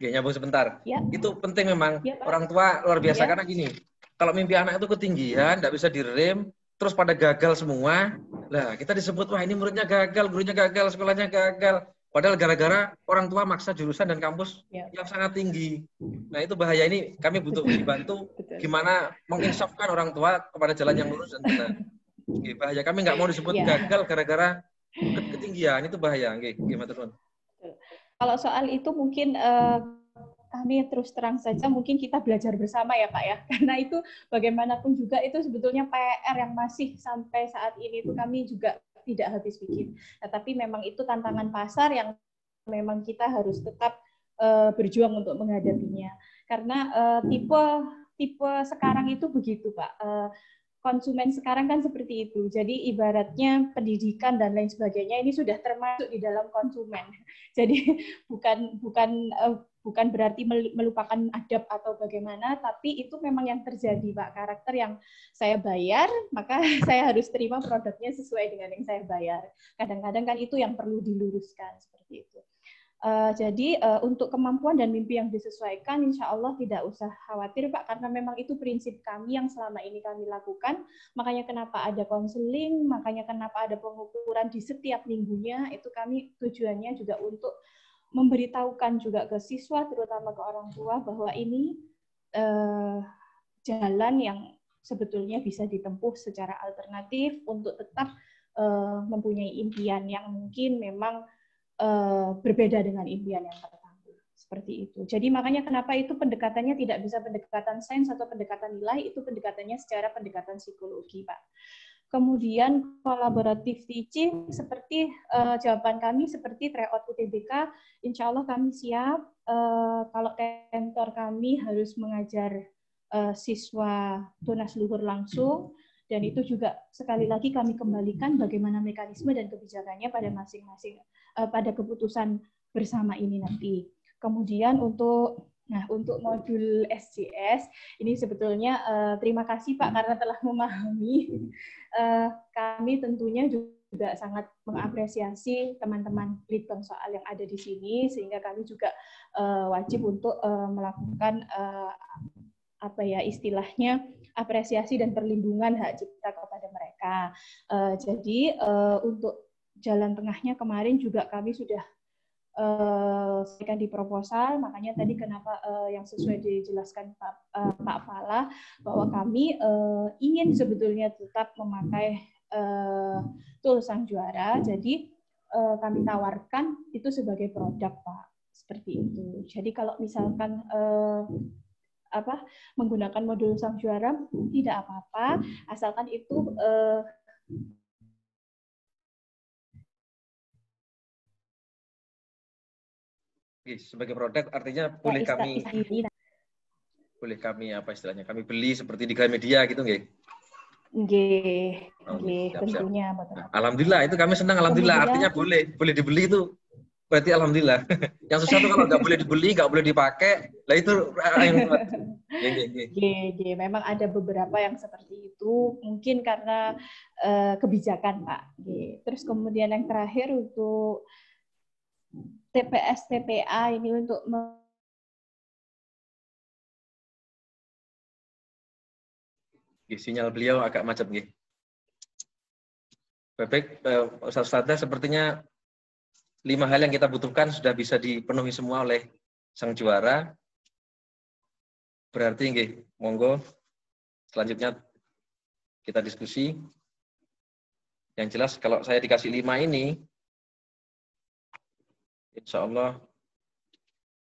Nyambung sebentar. Ya. Itu penting memang. Ya, orang tua luar biasa karena gini. Kalau mimpi anak itu ketinggian, tidak bisa direm, terus pada gagal semua. Lah, kita disebut wah ini muridnya gagal, gurunya gagal, sekolahnya gagal. Padahal gara-gara orang tua maksa jurusan dan kampus yang sangat tinggi. Nah, itu bahaya. Ini kami butuh dibantu gimana menginsafkan orang tua kepada jalan yang lurus dan benar. Bahaya. Kami nggak mau disebut gagal gara-gara ketinggian, itu bahaya. Gimana, teman? Kalau soal itu mungkin kami terus terang saja mungkin kita belajar bersama ya Pak ya, karena itu bagaimanapun juga itu sebetulnya PR yang masih sampai saat ini itu kami juga tidak habis pikir. Nah, tapi memang itu tantangan pasar yang memang kita harus tetap berjuang untuk menghadapinya. Karena tipe sekarang itu begitu Pak. Konsumen sekarang kan seperti itu. Jadi ibaratnya pendidikan dan lain sebagainya ini sudah termasuk di dalam konsumen. Jadi bukan berarti melupakan adab atau bagaimana, tapi itu memang yang terjadi, Pak. Karakter yang saya bayar, maka saya harus terima produknya sesuai dengan yang saya bayar. Kadang-kadang kan itu yang perlu diluruskan seperti itu. Jadi untuk kemampuan dan mimpi yang disesuaikan, insya Allah tidak usah khawatir Pak, karena memang itu prinsip kami yang selama ini kami lakukan. Makanya kenapa ada konseling, makanya kenapa ada pengukuran di setiap minggunya, itu kami tujuannya juga untuk memberitahukan juga ke siswa, terutama ke orang tua, bahwa ini jalan yang sebetulnya bisa ditempuh secara alternatif untuk tetap mempunyai impian yang mungkin memang berbeda dengan impian yang tertangguh. Seperti itu. Jadi makanya kenapa itu pendekatannya tidak bisa pendekatan sains atau pendekatan nilai, itu pendekatannya secara pendekatan psikologi, Pak. Kemudian collaborative teaching, seperti jawaban kami seperti tryout UTBK, insya Allah kami siap. Kalau kantor kami harus mengajar siswa tunas luhur langsung, dan itu juga sekali lagi kami kembalikan bagaimana mekanisme dan kebijakannya pada masing-masing pada keputusan bersama ini nanti. Kemudian untuk modul SJS ini sebetulnya terima kasih Pak karena telah memahami. Kami tentunya juga sangat mengapresiasi teman-teman litbang soal yang ada di sini, sehingga kami juga wajib untuk melakukan istilahnya apresiasi dan perlindungan hak cipta kepada mereka. Jadi untuk jalan tengahnya kemarin juga kami sudah sampaikan di proposal, makanya tadi kenapa yang sesuai dijelaskan Pak Fala, bahwa kami ingin sebetulnya tetap memakai tool Sang Juara, jadi kami tawarkan itu sebagai produk Pak, seperti itu. Jadi kalau misalkan menggunakan modul Sang Juara tidak apa-apa, asalkan itu sebagai produk artinya boleh kami apa istilahnya, kami beli seperti di Gramedia gitu nggih? Nggih, tentunya. Alhamdulillah, itu kami senang, alhamdulillah. Artinya boleh dibeli itu berarti alhamdulillah. Yang susah tuh kalau nggak boleh dibeli, nggak boleh dipakai, lah itu yang memang ada beberapa yang seperti itu, mungkin karena kebijakan Pak. Terus kemudian yang terakhir untuk TPS TPA ini untuk Sinyal beliau agak macet nggih. Baik, Ustaz-Ustazah, sepertinya 5 hal yang kita butuhkan sudah bisa dipenuhi semua oleh sang juara. Berarti nggih, monggo selanjutnya kita diskusi. Yang jelas kalau saya dikasih 5 ini, insya Allah